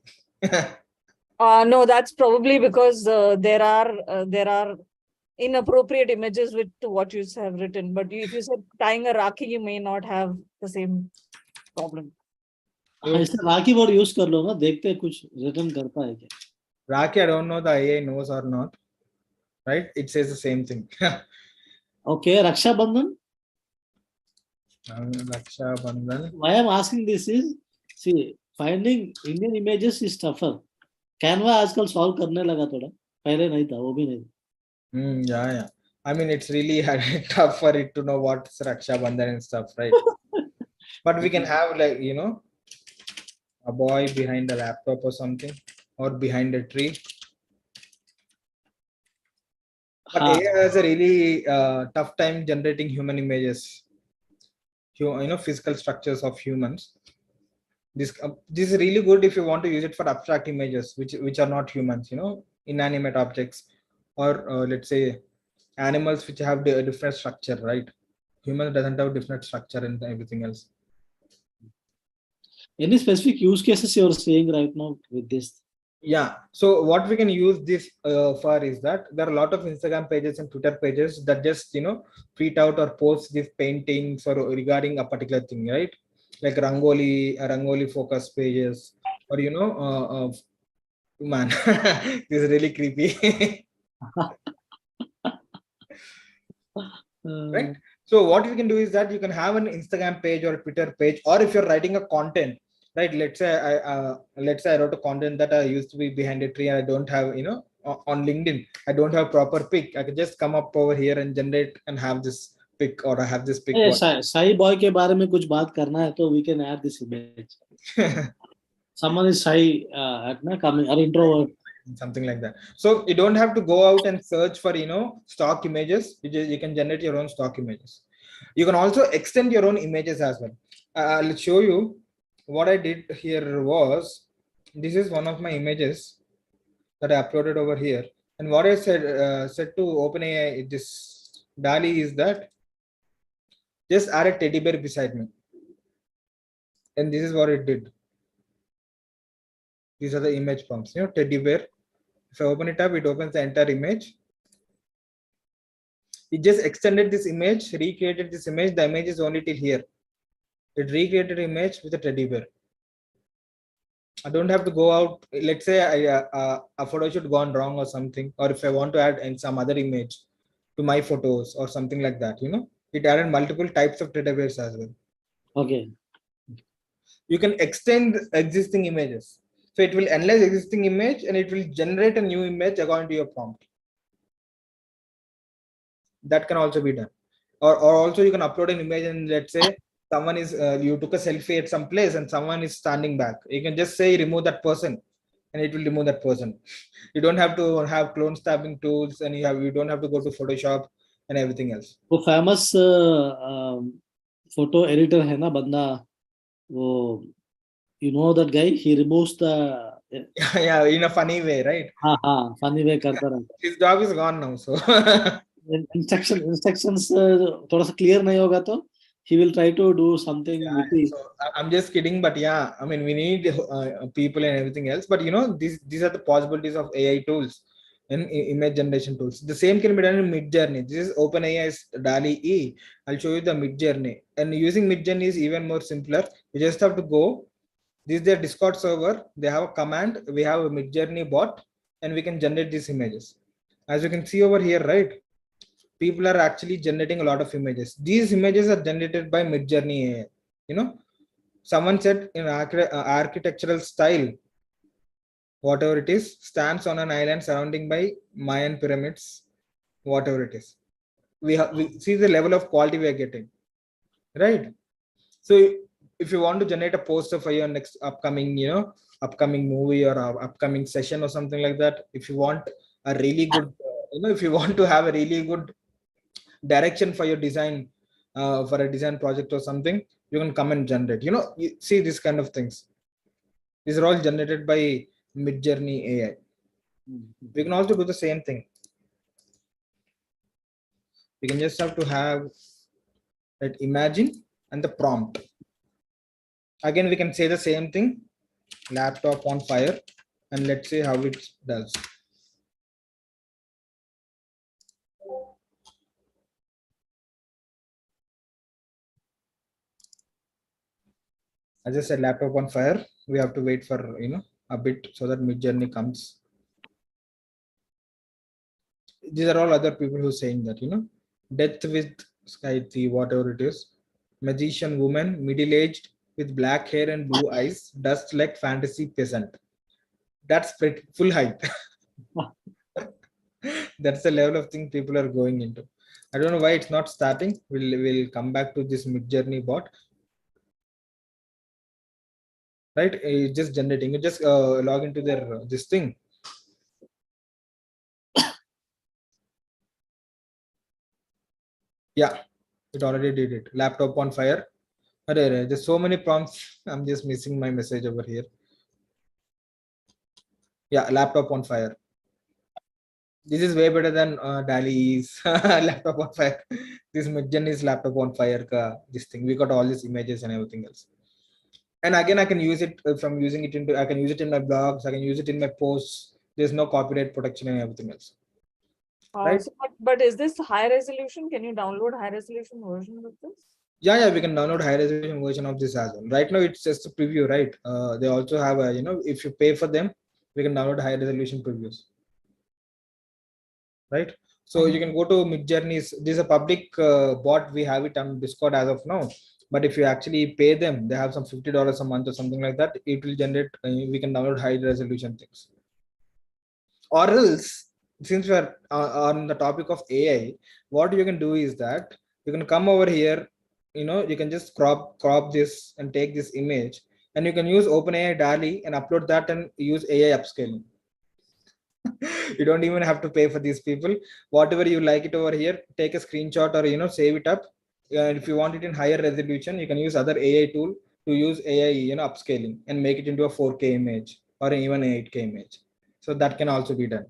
No, that's probably because there are inappropriate images with what you have written. But if you said tying a Rakhi, you may not have the same problem. ऐसे राखी word use कर लो ना, देखते कुछ return करता है क्या? Rakhi, I don't know the AI knows or not. Right? It says the same thing. Okay, Raksha Bandhan. Raksha Bandhan. Why I'm asking this is, see, finding Indian images is tougher. Canva आजकल solve करने लगा थोड़ा, पहले नहीं था, वो भी नहीं. Yeah. I mean, it's really tough for it to know what's Raksha Bandhan and stuff, right? But we can have a boy behind a laptop or something, or behind a tree. But AI has a really tough time generating human images. Physical structures of humans. This is really good if you want to use it for abstract images, which are not humans. Inanimate objects, or let's say animals which have a different structure, right? Human doesn't have different structure and everything else. Any specific use cases you're seeing right now with this? Yeah. So what we can use this for is that there are a lot of Instagram pages and Twitter pages that just tweet out or post these paintings or regarding a particular thing, right? Like Rangoli focus pages, or man, this is really creepy. Right? So what we can do is that you can have an Instagram page or a Twitter page, or if you're writing a content, right? Let's say I wrote a content that I used to be behind a tree and I don't have, on LinkedIn, I don't have proper pic. I can just come up over here and generate and have this pic, or I have this pic. Shy boy के बारे में कुछ बात करना है तो we can add this image. Someone is shy coming or introvert. Something like that. So you don't have to go out and search for stock images. You can generate your own stock images. You can also extend your own images as well. I'll show you what I did here. Was this is one of my images that I uploaded over here, and what I said to OpenAI, this DALL-E, is that just add a teddy bear beside me, and this is what it did. These are the image prompts, teddy bear. If I open it up, it opens the entire image. It just extended this image, recreated this image. The image is only till here. It recreated image with a teddy bear. I don't have to go out. Let's say a photo shoot gone wrong or something, or if I want to add in some other image to my photos or something like that, it added multiple types of teddy bears as well. Okay. You can extend existing images. So it will analyze existing image and it will generate a new image according to your prompt. That can also be done. Or also you can upload an image and let's say someone is you took a selfie at some place and someone is standing back. You can just say remove that person and it will remove that person. You don't have to have clone stabbing tools, and you don't have to go to Photoshop and everything else. वो famous photo editor है ना बंदा, वो you know that guy, he removes the Yeah, in a funny way, right? हाँ funny way करता रहता His job is gone now, so है. Instructions थोड़ा सा clear नहीं होगा तो he will try to do something witty. so I'm just kidding, but yeah, I mean we need people and everything else, but you know these are the possibilities of AI tools and image generation tools. The same can be done in Midjourney. This is OpenAI's DALL-E. I'll show you the Midjourney, and using Midjourney is even more simpler. You just have to go. This is their Discord server. They have a command. We have a Midjourney bot, and we can generate these images. As you can see over here, right? People are actually generating a lot of images. These images are generated by Midjourney AI. You know, someone said in architectural style, whatever it is, stands on an island surrounding by Mayan pyramids, whatever it is. We see the level of quality we are getting, right? So if you want to generate a poster for your next upcoming, upcoming movie or upcoming session or something like that, if you want a really good, if you want to have a really good direction for your design, for a design project or something, you can come and generate. You see these kind of things. These are all generated by Midjourney AI. We can also do the same thing. We can just have to have that imagine and the prompt. Again, we can say the same thing, laptop on fire, and let's see how it does. As I said, laptop on fire. We have to wait for a bit so that Midjourney comes. These are all other people who are saying that death with sky tea, whatever it is. Magician woman, middle-aged, with black hair and blue eyes, dust like fantasy peasant. That's pretty full height. That's the level of thing people are going into. I don't know why it's not starting. We'll come back to this Midjourney bot. Right, it's just generating. You just log into their this thing. Yeah, it already did it. Laptop on fire. There's so many prompts. I'm just missing my message over here. Yeah, laptop on fire. This is way better than DALL-E's laptop on fire. This Midjourney's laptop on fire. This thing, we got all these images and everything else. And again, I can use it from using it into. I can use it in my blogs. I can use it in my posts. There's no copyright protection and everything else. Right? So, but is this high resolution? Can you download high resolution version of this? Yeah, we can download high resolution version of this as well. Right now, it's just a preview, right? They also have a, if you pay for them, we can download high resolution previews. Right? So you can go to Midjourney's. This is a public bot. We have it on Discord as of now. But if you actually pay them, they have some $50 a month or something like that. It will generate. We can download high resolution things. Or else, since we are on the topic of AI, what you can do is that you can come over here. You can just crop this and take this image, and you can use OpenAI DALL-E and upload that and use AI upscaling. You don't even have to pay for these people. Whatever you like it over here, take a screenshot or save it up. And if you want it in higher resolution, you can use other AI tool to use AI upscaling and make it into a 4K image or even an 8K image. So that can also be done.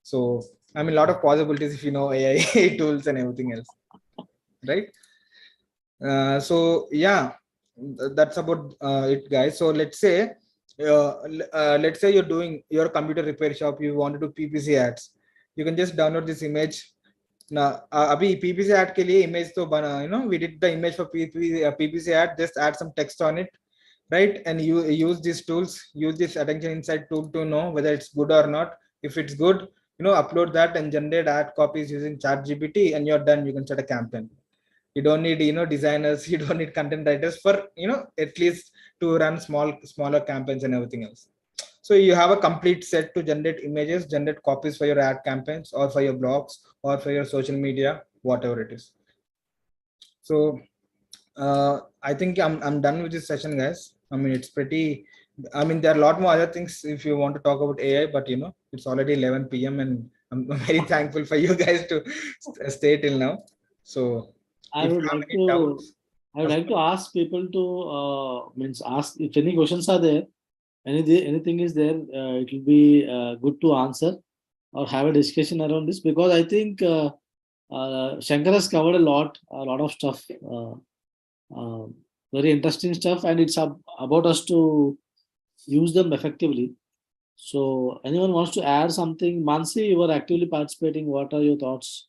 So I mean, a lot of possibilities if you know AI tools and everything else, right? So yeah, that's about it, guys. So let's say you're doing your computer repair shop. You want to do PPC ads. You can just download this image. Now, abhi PPC ad ke liye image to bana. We did the image for PPC ad. Just add some text on it, right? And you use these tools. Use this attention insight tool to know whether it's good or not. If it's good, upload that and generate ad copies using Chatgpt, and you're done. You can start a campaign. You don't need designers, you don't need content writers for at least to run smaller campaigns and everything else. So you have a complete set to generate images, generate copies for your ad campaigns or for your blogs or for your social media, whatever it is. So I think I'm done with this session, guys. I mean, it's pretty. I mean, there are a lot more other things if you want to talk about AI, but it's already 11 p.m. and I'm very thankful for you guys to stay till now. So I if would you have like any doubts, I would like to ask people to ask if any questions are there, anything is there, it will be good to answer or have a discussion around this, because I think Shankar has covered a lot of stuff, very interesting stuff, and it's about us to use them effectively. So anyone wants to add something? Mansi, you are actively participating. What are your thoughts?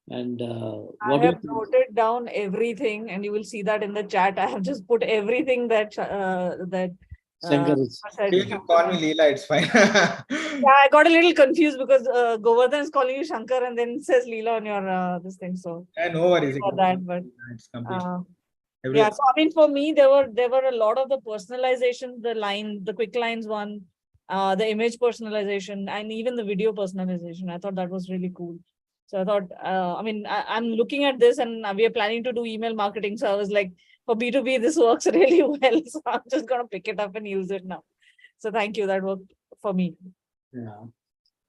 And I what do you have think? noted down everything, and you will see that in the chat. I have just put everything that Shankar is. said. you can call me Leela, it's fine. Yeah, I got a little confused because Govardhan is calling you Shankar and then it says Leela on your this thing. So Yeah, no worries. for that, but It's complete. yeah. So I mean, for me, there were a lot of the personalization, the quick lines one, the image personalization, and even the video personalization. I thought that was really cool. So I thought, I mean, I'm looking at this and we are planning to do email marketing. So I was like, for B2B, this works really well. So I'm just gonna pick it up and use it now. So thank you. That worked for me. Yeah.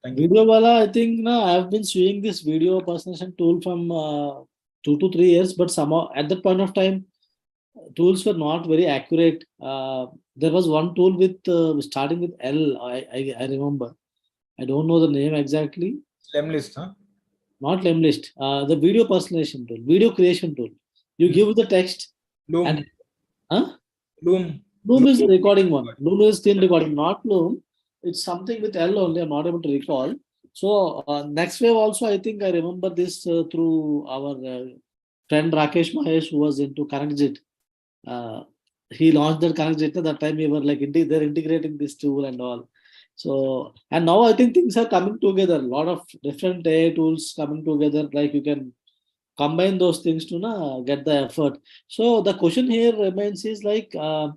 Thank you. Video wala, I think I've been seeing this video personalization tool from 2 to 3 years, but somehow at that point of time, tools were not very accurate. There was one tool with starting with L. I remember. I don't know the name exactly. Lemlist, huh? Not Lemlist. The video personalization tool, video creation tool. You give the text. Loom. And, huh? Loom. Loom is the recording one. Loom is screen recording, not Loom. It's something with L only. I'm not able to recall. So next wave also, I think I remember this through our friend Rakesh Mahesh, who was into ConnectJet. He launched that ConnectJet. At that time we were like, they're integrating this tool and all. So, and now I think things are coming together. A lot of different AI tools coming together. Like you can combine those things to get the effort. So the question here remains is like one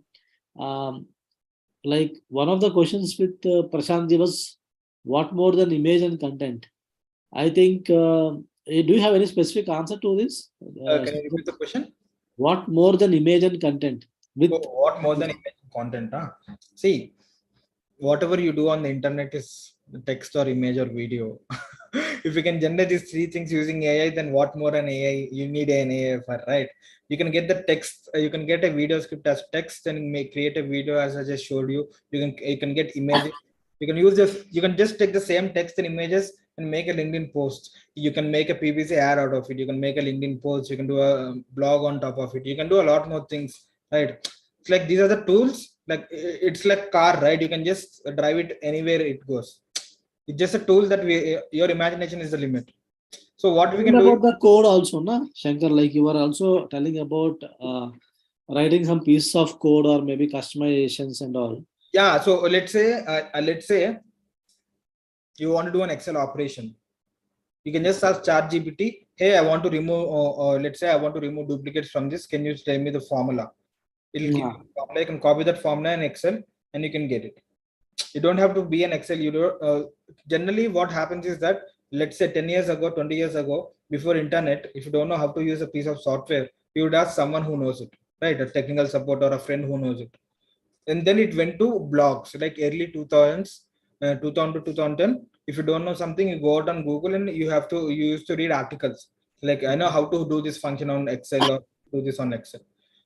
of the questions with Prashant was, what more than image and content? I think, do you have any specific answer to this? Can you repeat the question? What more than image and content? What more than image and content? Huh? See, whatever you do on the internet is text or image or video. If you can generate these three things using AI, then what more an AI you need an AI for, right? You can get the text, you can get a video script as text and create a video as I just showed you. You can get images. You can use this. You can just take the same text and images and make a LinkedIn post. You can make a PPC ad out of it. You can make a LinkedIn post. You can do a blog on top of it. You can do a lot more things, right? It's like these are the tools. Like it's like car, right? You can just drive it anywhere it goes. It's just a tool that your imagination is the limit. So what we can do about the code also, na Shankar, like you were also telling about writing some piece of code or maybe customizations and all. Yeah, so let's say you want to do an Excel operation. You can just ask ChatGPT, hey, I want to remove, let's say I want to remove duplicates from this. Can you tell me the formula? It'll give you the formula. You can copy that formula in Excel and you can get it. You don't have to be an Excel. You do, generally what happens is that, let's say 10 years ago, 20 years ago, before internet, if you don't know how to use a piece of software, you would ask someone who knows it, right? A technical support or a friend who knows it. And then it went to blogs, like early 2000s, 2000 to 2010. If you don't know something, you go out on Google and you used to read articles. Like, I know how to do this function on Excel or do this on Excel.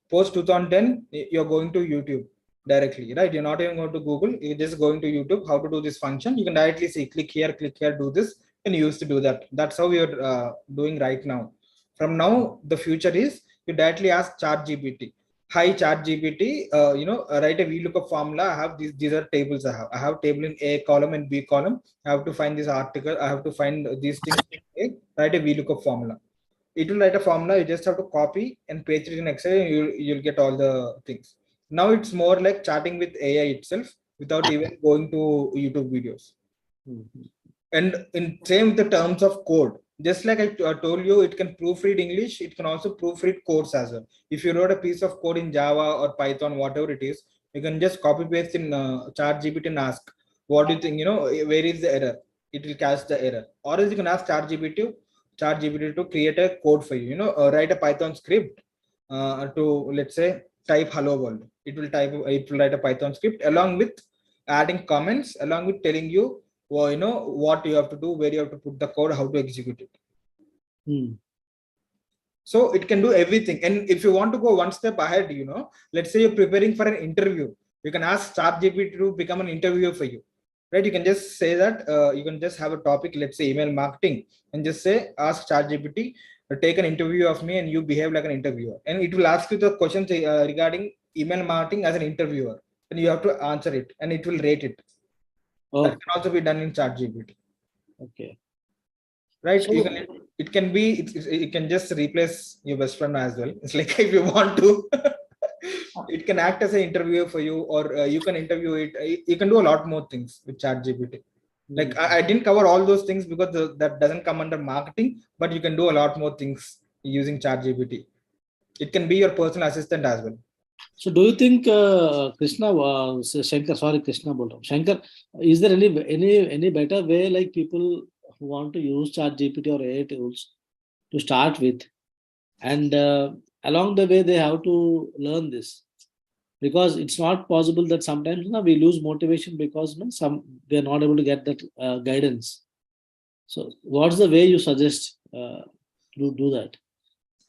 Post 2010, you're going to YouTube directly, right? You're not even going to Google, you're just going to YouTube, how to do this function. You can directly see, click here, do this, and you used to do that. That's how you're doing right now. From now, the future is you directly ask ChatGPT. Hi ChatGPT, write a VLOOKUP formula. I have these are tables I have table in A column and B column. I have to find this article. I have to find these things. Write a VLOOKUP formula. It will write a formula. You just have to copy and paste it in Excel and you'll get all the things. Now it's more like chatting with AI itself without even going to YouTube videos. And in same with the terms of code, just like I told you, it can proofread English, it can also proofread codes as well. If you wrote a piece of code in Java or Python, whatever it is, you can just copy paste in ChatGPT and ask, what do you think, where is the error? It will catch the error. Or else you can ask ChatGPT ChatGPT to create a code for you. Write a Python script to, let's say, type hello world. It will write a Python script along with adding comments, along with telling you, what you have to do, where you have to put the code, how to execute it. So it can do everything. And if you want to go one step ahead, let's say you're preparing for an interview, you can ask ChatGPT to become an interviewer for you, right? You can just say that, you can just have a topic, let's say email marketing, and just say, ask ChatGPT to take an interview of me and you behave like an interviewer. And it will ask you the questions regarding email marketing as an interviewer. And you have to answer it and it will rate it. That can also be done in ChatGPT. Okay. Right? So, it can just replace your best friend as well. It's like, if you want to, it can act as an interviewer for you, or you can interview it. You can do a lot more things with ChatGPT. Like I didn't cover all those things because that doesn't come under marketing, but you can do a lot more things using ChatGPT. It can be your personal assistant as well. So do you think Shankar, is there any better way, like people who want to use ChatGPT or AI tools to start with, and along the way they have to learn this? Because it's not possible that sometimes we lose motivation because we are not able to get that guidance. So what's the way you suggest to do that?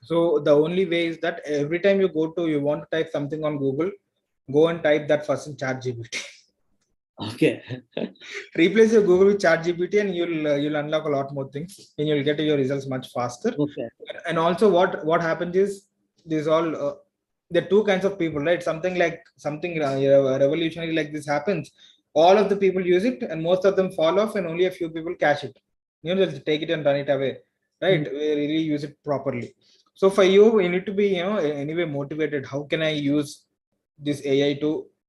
So the only way is that every time you want to type something on Google, go and type that first in ChatGPT. Okay. Replace your Google with ChatGPT and you'll unlock a lot more things and you'll get your results much faster. Okay. And also what happens is, these all there are two kinds of people, right? Something revolutionary like this happens, all of the people use it and most of them fall off, and only a few people catch it. They'll take it and run it away, right? We really use it properly. So for you need to be anyway motivated. How can I use this AI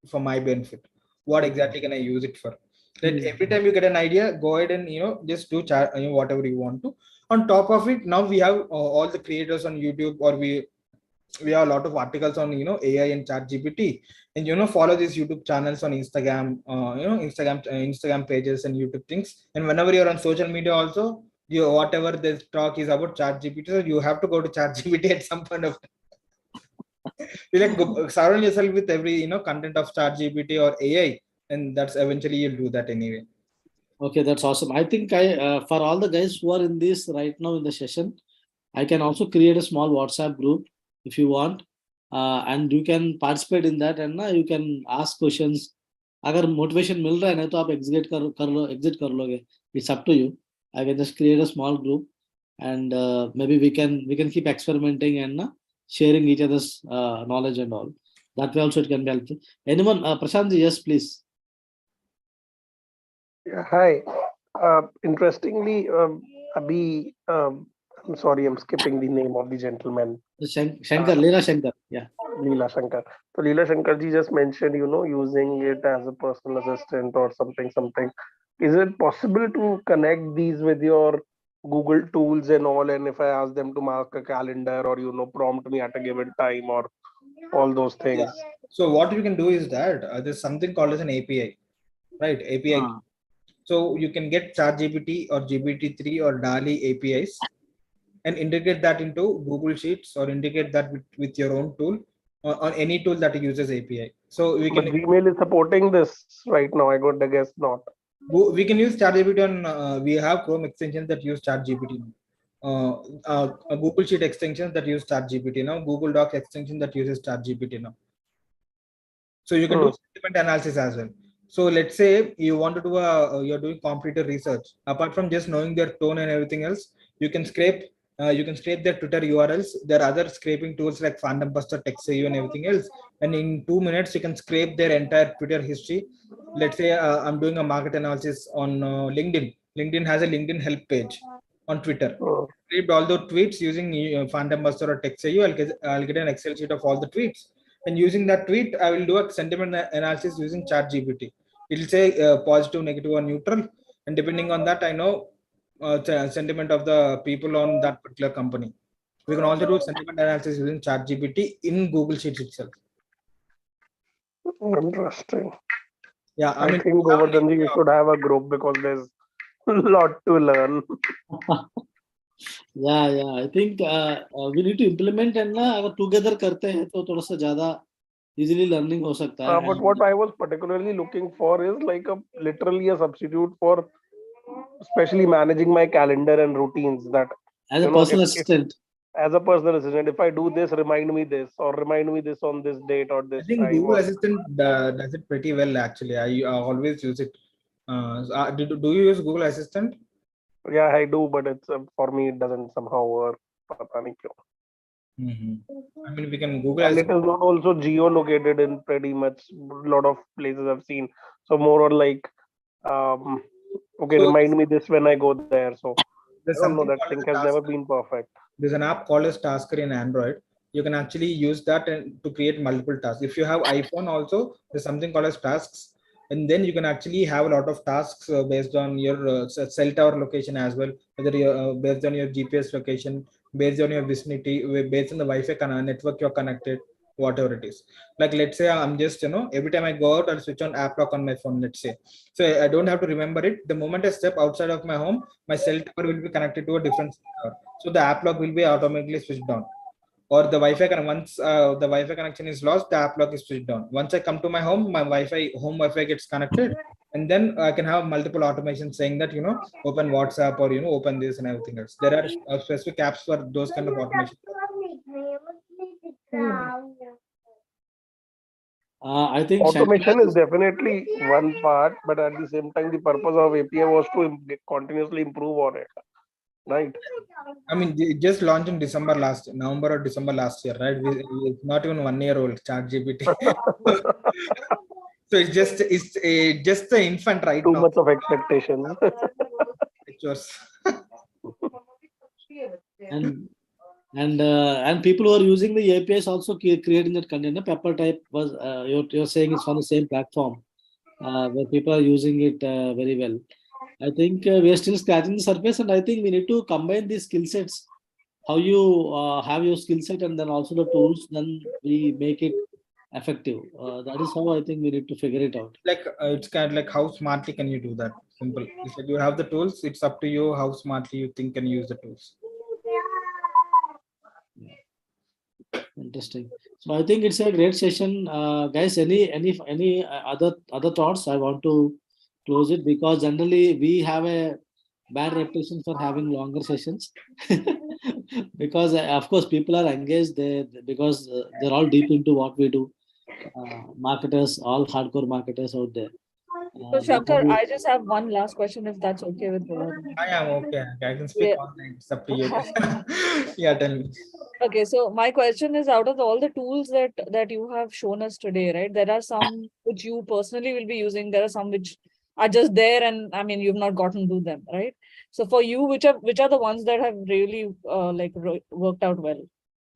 for my benefit? What exactly can I use it for? That every time you get an idea, go ahead and just do whatever you want to. On top of it, now we have all the creators on YouTube, or we have a lot of articles on AI and ChatGPT, and follow these YouTube channels on Instagram, Instagram pages and YouTube things. And whenever you're on social media also, whatever this talk is about ChatGPT, so you have to go to ChatGPT at some point of time. You surround yourself with every content of ChatGPT or AI, and that's eventually you'll do that anyway. Okay, that's awesome. I think for all the guys who are in this right now in the session, I can also create a small WhatsApp group if you want, and you can participate in that, and you can ask questions. अगर motivation मिल रहा है ना तो आप exit कर लोगे. It's up to you. I can just create a small group, and maybe we can keep experimenting and sharing each other's knowledge and all. That way also it can be helpful. Anyone, Prashant ji, yes, please. Yeah, hi. Interestingly, Abhi, I'm sorry, I'm skipping the name of the gentleman. Shankar, Leela Shankar. Yeah. Leela Shankar. So Leela Shankar ji just mentioned, using it as a personal assistant or something. Is it possible to connect these with your Google tools and all? And if I ask them to mark a calendar or, prompt me at a given time or all those things. Yeah. So what you can do is that there's something called as an API, right? API. So you can get ChatGPT or GPT-3 or DALL-E APIs and integrate that into Google Sheets, or integrate that with your own tool, on any tool that uses API. So we can. But Gmail is supporting this right now. I got the guess not. We can use ChatGPT on. We have Chrome extensions that use ChatGPT. Google Sheet extensions that use ChatGPT now. Google Docs extension that uses ChatGPT now. So you can do sentiment analysis as well. So let's say you want to do you're doing competitor research. Apart from just knowing their tone and everything else, you can scrape their Twitter URLs. There are other scraping tools like Phantom Buster, TextAU, and everything else. And in 2 minutes, you can scrape their entire Twitter history. Let's say I'm doing a market analysis on LinkedIn. LinkedIn has a LinkedIn help page on Twitter. Scraped all the tweets using Phantom Buster or TextAU. I'll get an Excel sheet of all the tweets. And using that tweet, I will do a sentiment analysis using ChatGPT. It will say positive, negative, or neutral. And depending on that, I know sentiment of the people on that particular company. We can also do sentiment analysis using ChatGPT in Google Sheets itself. Interesting. Yeah, I think Govardhan ji, you should have a group because there's a lot to learn. Yeah. I think we need to implement and ना अगर together करते हैं तो थोड़ा सा ज़्यादा easily learning हो सकता है. But what I was particularly looking for is like literally a substitute for especially managing my calendar and routines. That As a personal assistant. As a personal assistant, if I do this, remind me this, or remind me this on this date or I this think time. Google Assistant does it pretty well actually. I always use it. Do you use Google Assistant? Yeah, I do, but it's for me it doesn't somehow work. पता नहीं क्यों. I mean, we can Google And it Assistant. is not also geolocated in pretty much a lot of places I've seen. So more or like, okay, So remind me this when I go there. So I there's don't know, something that called thing as a has never tasker. been perfect. There's an app called as Tasker in Android. You can actually use that to create multiple tasks. If you have iPhone also, there's something called as tasks. And then you can actually have a lot of tasks based on your cell tower location as well, whether you're based on your GPS location, based on your vicinity, based on the Wi-Fi network you're connected, whatever it is. Like let's say I'm just, every time I go out, I'll switch on app lock on my phone, let's say. So I don't have to remember it. The moment I step outside of my home, my cell tower will be connected to a different cell tower. So the app lock will be automatically switched on. Or the Wi-Fi once the Wi-Fi connection is lost, the app lock is switched on. Once I come to my home, my home Wi-Fi gets connected, and then I can have multiple automations saying that open WhatsApp or open this and everything else. There are specific apps for those kind of automation. I think automation is definitely one part, but at the same time, the purpose of API was to continuously improve on it, right? I mean, it just launched in November or December last year, right? It's not even 1 year old, Chatgpt. So it's just the infant right Too now. much of expectations. It's yours. And people who are using the APIs also creating that content. Pepper type was you're saying it's on the same platform where people are using it very well. I think we are still scratching the surface, and I think we need to combine these skill sets. How you have your skill set and then also the tools, then we make it effective. That is how I think we need to figure it out. Like it's kind of like how smartly can you do that? Simple. If you have the tools, it's up to you how smartly you think and use the tools. Interesting. So I think it's a great session, guys. Any other thoughts? I want to close it because generally we have a bad reputation for having longer sessions because of course people are engaged because they're all deep into what we do. Marketers, all hardcore marketers out there. So Shankar, I just have one last question, if that's okay with you. I am okay. I can speak all night. It's up to you. Yeah, tell me. Okay, so my question is, out of all the tools that you have shown us today, right? There are some which you personally will be using. There are some which are just there, and I mean you've not gotten to them, right? So for you, which are the ones that have really worked out well?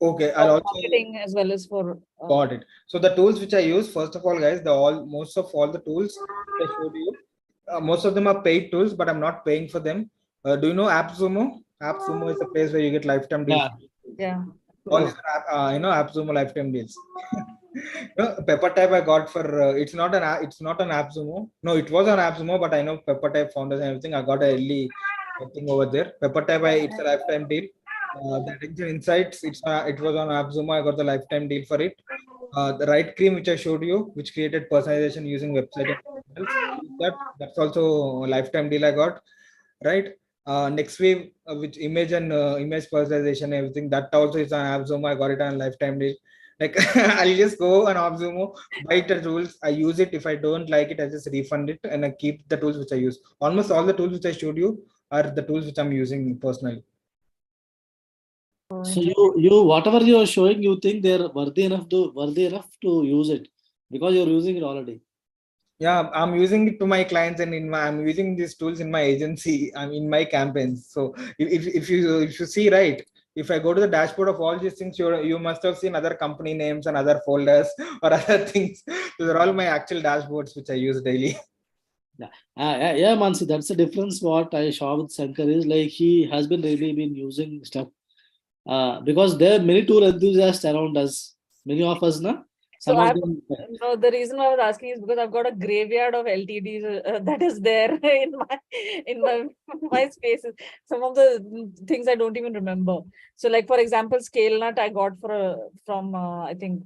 Okay, I'll also marketing as well as for got it. So the tools which I use, first of all, guys, most of all the tools I showed you, most of them are paid tools, but I'm not paying for them. Do you know AppSumo? AppSumo is a place where you get lifetime deals. Yeah. All these are, AppSumo lifetime deals. Pepper type I got for it's not an AppSumo. No, it was on AppSumo, but I know Pepper type founders and everything. I got a early thing over there. Pepper type it's a lifetime deal. The Attention Insights, it was on AppSumo. I got the lifetime deal for it. The Right Cream, which I showed you, which created personalization using website and that's also a lifetime deal I got. Right. Next wave, which image and image personalization, everything that also is on AppSumo. I got it on lifetime deal. Like I'll just go on AppSumo, buy the tools, I use it. If I don't like it, I just refund it and I keep the tools which I use. Almost all the tools which I showed you are the tools which I'm using personally. So you whatever you are showing, you think they're worthy enough to use it because you're using it already. Yeah, I'm using it to my clients and I'm using these tools in my agency. I'm in my campaigns. So if you see, right, if I go to the dashboard of all these things, you must have seen other company names and other folders or other things. Those are all my actual dashboards which I use daily. Yeah, Mansi, that's the difference. What I saw with Shankar is like he has been using stuff because there are many tool enthusiasts around us. Many of us, So Some of them, no, the reason why I was asking is because I've got a graveyard of LTDs that is there in my spaces. Some of the things I don't even remember. So, like for example, Scale Nut I got from I think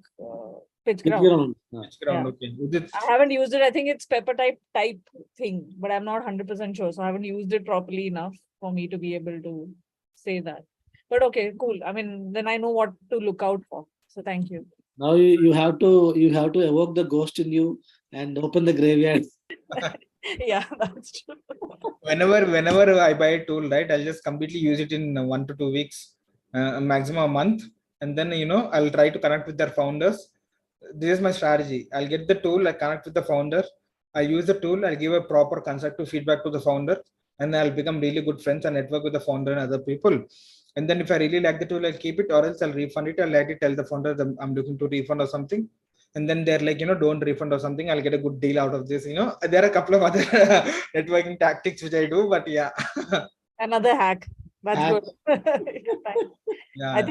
Pitch Ground. Pitch Ground, okay. I haven't used it. I think it's pepper type thing, but I'm not 100% sure. So I haven't used it properly enough for me to be able to say that. But okay, cool. I mean, then I know what to look out for. So thank you. Now you have to evoke the ghost in you and open the graveyard. Yeah, that's true. Whenever I buy a tool, right, I'll just completely use it in 1 to 2 weeks, maximum a month, and then I'll try to connect with their founders. This is my strategy. I'll get the tool, I connect with the founder, I use the tool, I'll give a proper constructive feedback to the founder, and I'll become really good friends and network with the founder and other people. And then if I really like the tool, I'll keep it, or else I'll refund it. I'll let it tell the founder that I'm looking to refund or something. And then they're like, don't refund or something. I'll get a good deal out of this. There are a couple of other networking tactics which I do, but yeah. Another hack. That's good. Yeah. I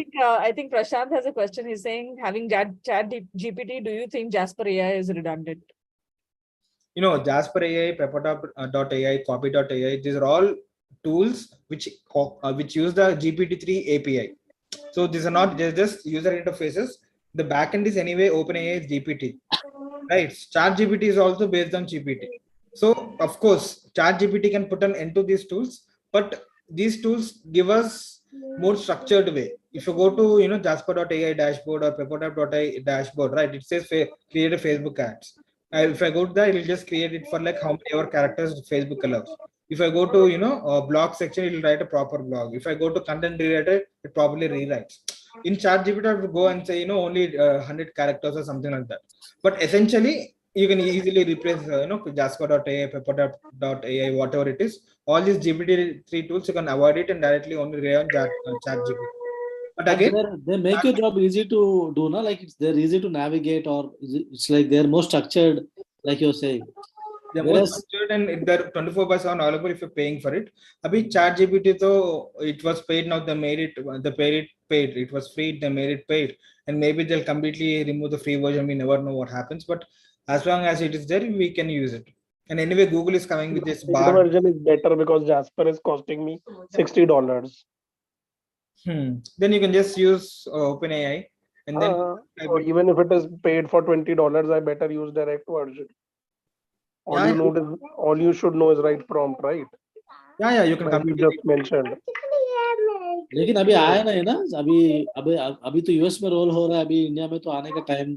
think Prashant has a question. He's saying, having Chatgpt, do you think Jasper AI is redundant? Jasper AI, Pepper.ai, Copy.ai, these are all tools which use the GPT-3 API. So these are not just user interfaces. The backend is anyway OpenAI is GPT, right? ChatGPT is also based on GPT. So of course, ChatGPT can put an end to these tools, but these tools give us more structured way. If you go to Jasper.ai dashboard or Pepper.ai dashboard, right? It says create a Facebook ads. If I go to that, it will just create it for like how many ever characters Facebook allows. If I go to a blog section, it will write a proper blog. If I go to content rewriter, it probably rewrites. In ChatGPT, I would go and say only 100 characters or something like that. But essentially, you can easily replace Jasper.ai, Pepper.ai, whatever it is. All these GPT-3 tools, you can avoid it and directly only rely on ChatGPT. But again, they make your job easy to do, like they're easy to navigate, or it's like they're more structured, like you're saying. They're more structured and they're 24/7 available if you're paying for it. Abhi ChatGPT though it was paid, now they made it paid. It was free, they made it paid, and maybe they'll completely remove the free version. We never know what happens, but as long as it is there, we can use it. And anyway, Google is coming with this bar. The version is better because Jasper is costing me $60. Then you can just use OpenAI, and then even if it is paid for $20, I better use direct version. All you should know is right prompt, right? Yeah, you can completely just mentioned. लेकिन अभी आया नहीं ना, अभी तो US में role हो रहा है, अभी इंडिया में तो आने का टाइम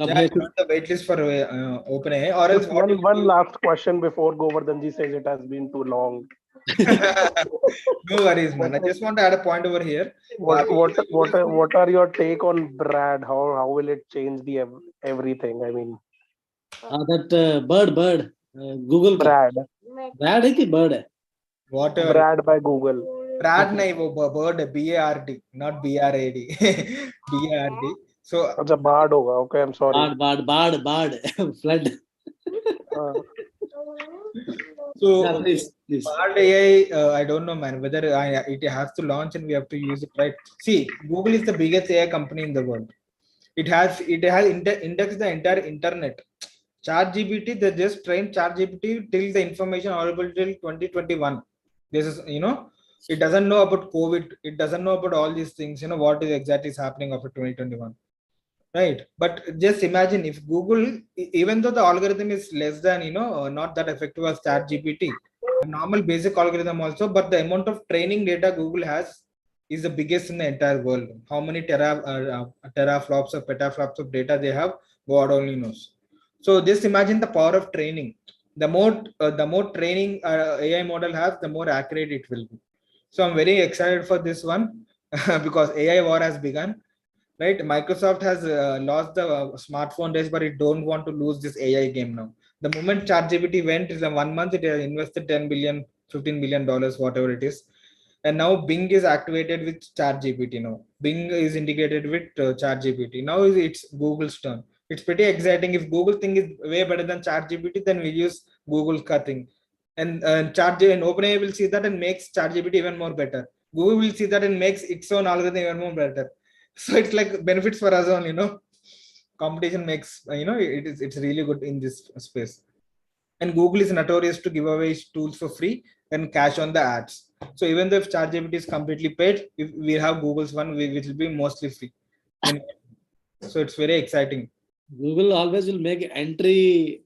कब है? The waitlist for OpenAI, or else one last question before Govardhanji says it has been too long. No worries, man. I just want to add a point over here. What are your take on Brad? How will it change the everything? I mean, that bird Google Brad है कि bird है? Whatever. Brad by Google. Brad नहीं, वो bird है, BARD, not BRAD. BARD. So अच्छा bard होगा. Okay, I'm sorry. Bard. Flood. So yeah, please. Bard AI, I don't know, man, whether it has to launch and we have to use it, right? See, Google is the biggest AI company in the world. It has indexed the entire internet. ChatGPT, they just trained ChatGPT till the information available till 2021. This is, it doesn't know about COVID. It doesn't know about all these things, what is exactly is happening after 2021. Right. But just imagine if Google, even though the algorithm is less than, not that effective as ChatGPT, a normal basic algorithm also, but the amount of training data Google has is the biggest in the entire world. How many teraflops or petaflops of data they have, God only knows. So just imagine the power of training. The more training AI model has, the more accurate it will be. So I'm very excited for this one because AI war has begun. Right, Microsoft has lost the smartphone race, but it don't want to lose this AI game now. The moment ChatGPT went in 1 month, it has invested $10 billion, $15 billion, whatever it is. And now Bing is activated with ChatGPT now. Bing is integrated with ChatGPT. Now it's Google's turn. It's pretty exciting. If Google thing is way better than ChatGPT, then we use Google cutting. And ChatGPT and OpenAI will see that and makes ChatGPT even more better. Google will see that and makes its own algorithm even more better. So it's like benefits for us all, competition makes, it's really good in this space. And Google is notorious to give away tools for free and cash on the ads. So even though if ChatGPT is completely paid, if we have Google's one, which will be mostly free. So it's very exciting. Google always will make entry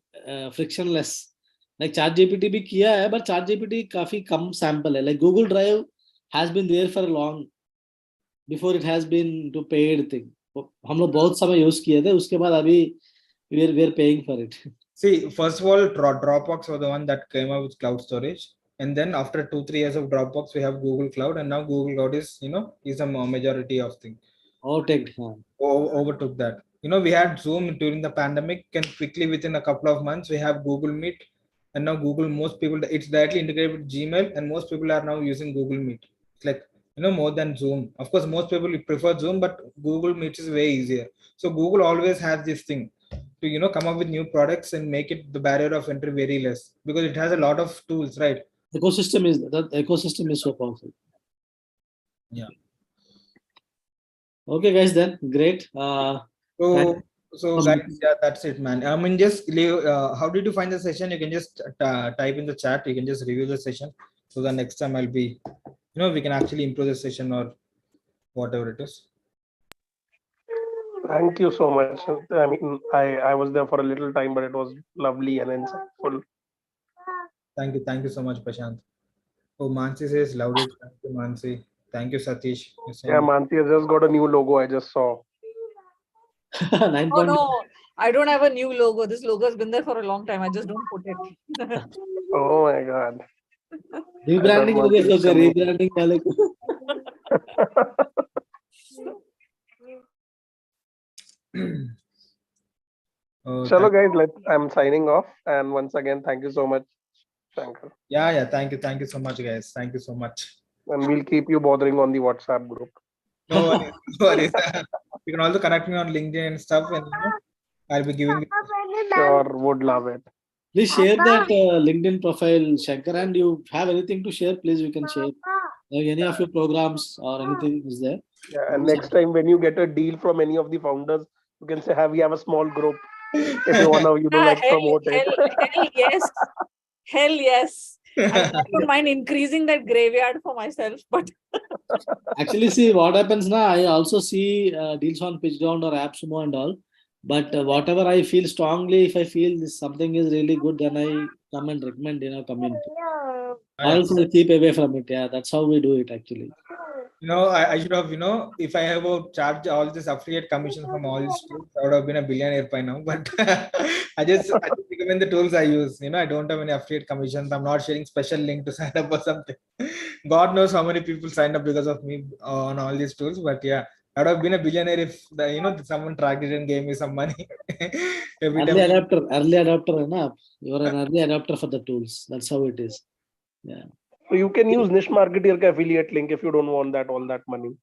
frictionless. Like ChatGPT भी किया है, but ChatGPT काफी कम sample है. Like Google Drive has been there for long before it has been to paid thing. हम लोग बहुत समय use किए थे, उसके बाद अभी we're paying for it. See, first of all, Dropbox was the one that came up with cloud storage, and then after 2-3 years of Dropbox, we have Google Cloud, and now Google Cloud is a majority of thing. Overtook that. We had Zoom during the pandemic, and quickly within a couple of months, we have Google Meet, and now Google. Most people, it's directly integrated with Gmail, and most people are now using Google Meet. It's like more than Zoom. Of course, most people prefer Zoom, but Google Meet is way easier. So Google always has this thing to come up with new products and make it the barrier of entry very less, because it has a lot of tools, right? The ecosystem is so powerful. Yeah. Okay, guys, then great. So guys, yeah, that's it, man. I mean, just leave, how did you find the session? You can just type in the chat. You can just review the session. So the next time I'll be, we can actually improve the session or whatever it is. Thank you so much. I mean, I was there for a little time, but it was lovely and insightful. Thank you so much, Prashant. Oh, Mansi says, loved it. Thank you, Mansi. Thank you, Satish. Yeah, Mansi has just got a new logo. I just saw. Oh no, I don't have a new logo. This logo has been there for a long time. I just don't put it. Oh my God. Rebranding rebranding. Chalo guys, I'm signing off, and once again, thank you so much, Shankar. Yeah, thank you so much, guys. Thank you so much. And we'll keep you bothering on the WhatsApp group. No worries, no worries. You can also connect me on LinkedIn and stuff, and I'll be giving. Sure, would love it. Please share that LinkedIn profile, Shankar, and you have anything to share, please, you can share. Like any of your programs or anything is there. Yeah, and next time when you get a deal from any of the founders, you can say, we have a small group. If you want to, promote it. Hell yes. I don't mind increasing that graveyard for myself, but actually, see what happens now. I also see deals on PitchGround or AppSumo and all. But whatever I feel strongly, if I feel this something is really good, then I come and recommend in our community. I also keep away from it. Yeah, that's how we do it actually. I should have, if I have charged all this affiliate commission from all these tools, I would have been a billionaire by now. But I just recommend the tools I use. I don't have any affiliate commissions. I'm not sharing special link to sign up or something. God knows how many people signed up because of me on all these tools. But yeah, I would have been a billionaire if someone tracked it and gave me some money. Early adopter enough. You're an early adopter for the tools. That's how it is. Yeah. So you can use niche marketer affiliate link if you don't want all that money.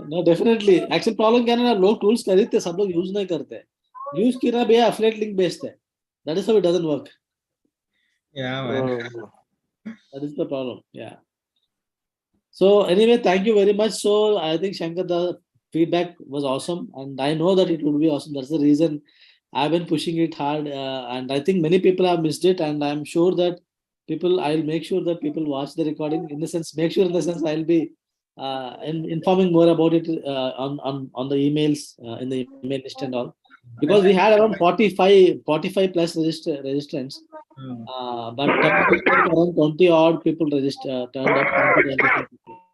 No, definitely. Actually, problem क्या है ना, लोग tools खरीदते सब लोग use नहीं करते. Use किया भैया affiliate link बेचते. That is how it doesn't work. Yeah, man. That is the problem. Yeah. So anyway, thank you very much. So I think Shankar, the feedback was awesome, and I know that it would be awesome. That's the reason I've been pushing it hard, and I think many people have missed it, and I'm sure that I'll make sure that people watch the recording. In the sense, I'll be informing more about it on the emails, in the email list and all. Because we had around 45 plus registrants, but around 20 odd people turned up.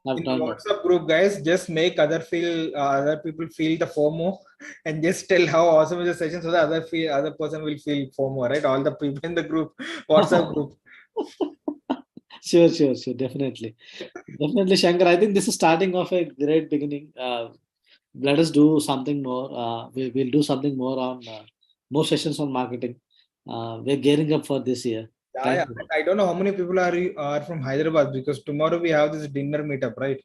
In the WhatsApp group, guys, just make other people feel the FOMO, and just tell how awesome is the session, so the other person will feel FOMO, right? All the people in the group, WhatsApp group. Sure, definitely, Shankar. I think this is starting off a great beginning. Let us do something more. We'll do something more on more sessions on marketing. We're gearing up for this year. Yeah. I don't know how many people are from Hyderabad, because tomorrow we have this dinner meetup, right?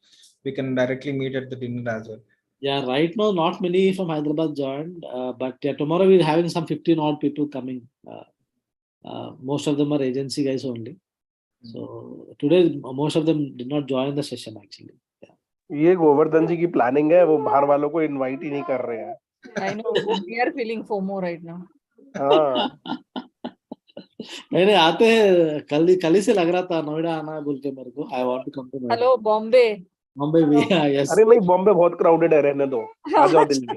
We can directly meet at the dinner as well. Yeah, right now not many from Hyderabad joined, but yeah, tomorrow we're having some 15 odd people coming. Most of them are agency guys only. So today most of them did not join the session actually. Yeah. ये गोवर्धन जी की planning है, वो बाहर वालों को invite ही नहीं कर रहे हैं। I know we are feeling FOMO right now. हाँ मैंने आते हैं कल ही से लग रहा था नोएडा आना बोल के मेरे को। I want to come to Noida. Hello, Bombay. Mumbai भी, यस। अरे नहीं, बॉम्बे बहुत क्राउडेड है, रहने दो, आ जाओ दिल्ली।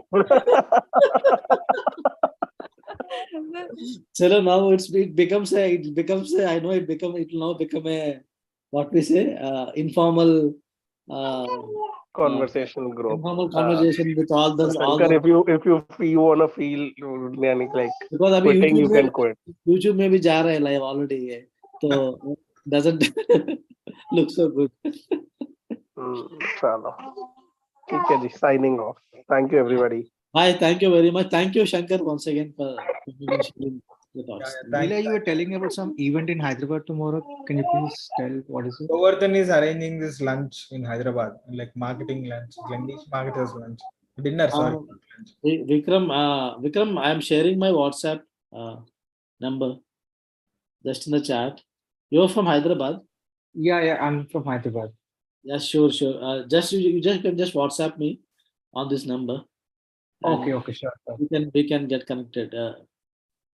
चलो, now it becomes a I know it will now become a what we say informal Conversation group. informal conversation with all the Shankar, if you wanna feel like because अभी quitting, you can quit. YouTube में भी जा रहे हैं live already है, तो doesn't look so good. चलो ठीक है जी, signing off. Thank you everybody. Bye. Thank you very much. Thank you, Shankar, once again for sharing your thoughts. Leela, you were telling about some event in Hyderabad tomorrow. Can you please tell what is it? Govardhan is arranging this lunch in Hyderabad, like marketing lunch, Glendish marketers lunch, dinner. Sorry, lunch. Vikram, I am sharing my WhatsApp number just in the chat. You're from Hyderabad? Yeah, I'm from Hyderabad. Yeah, sure. You can just WhatsApp me on this number. Okay, sure. We can get connected,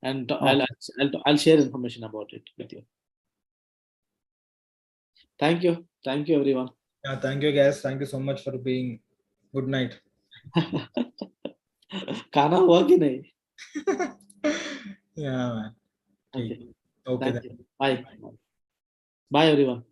and I'll share information about it with you. Thank you everyone. Yeah, thank you guys. Thank you so much for being. Good night. खाना हुआ कि नहीं? Yeah, man. Okay. Okay. Thank you. Bye everyone.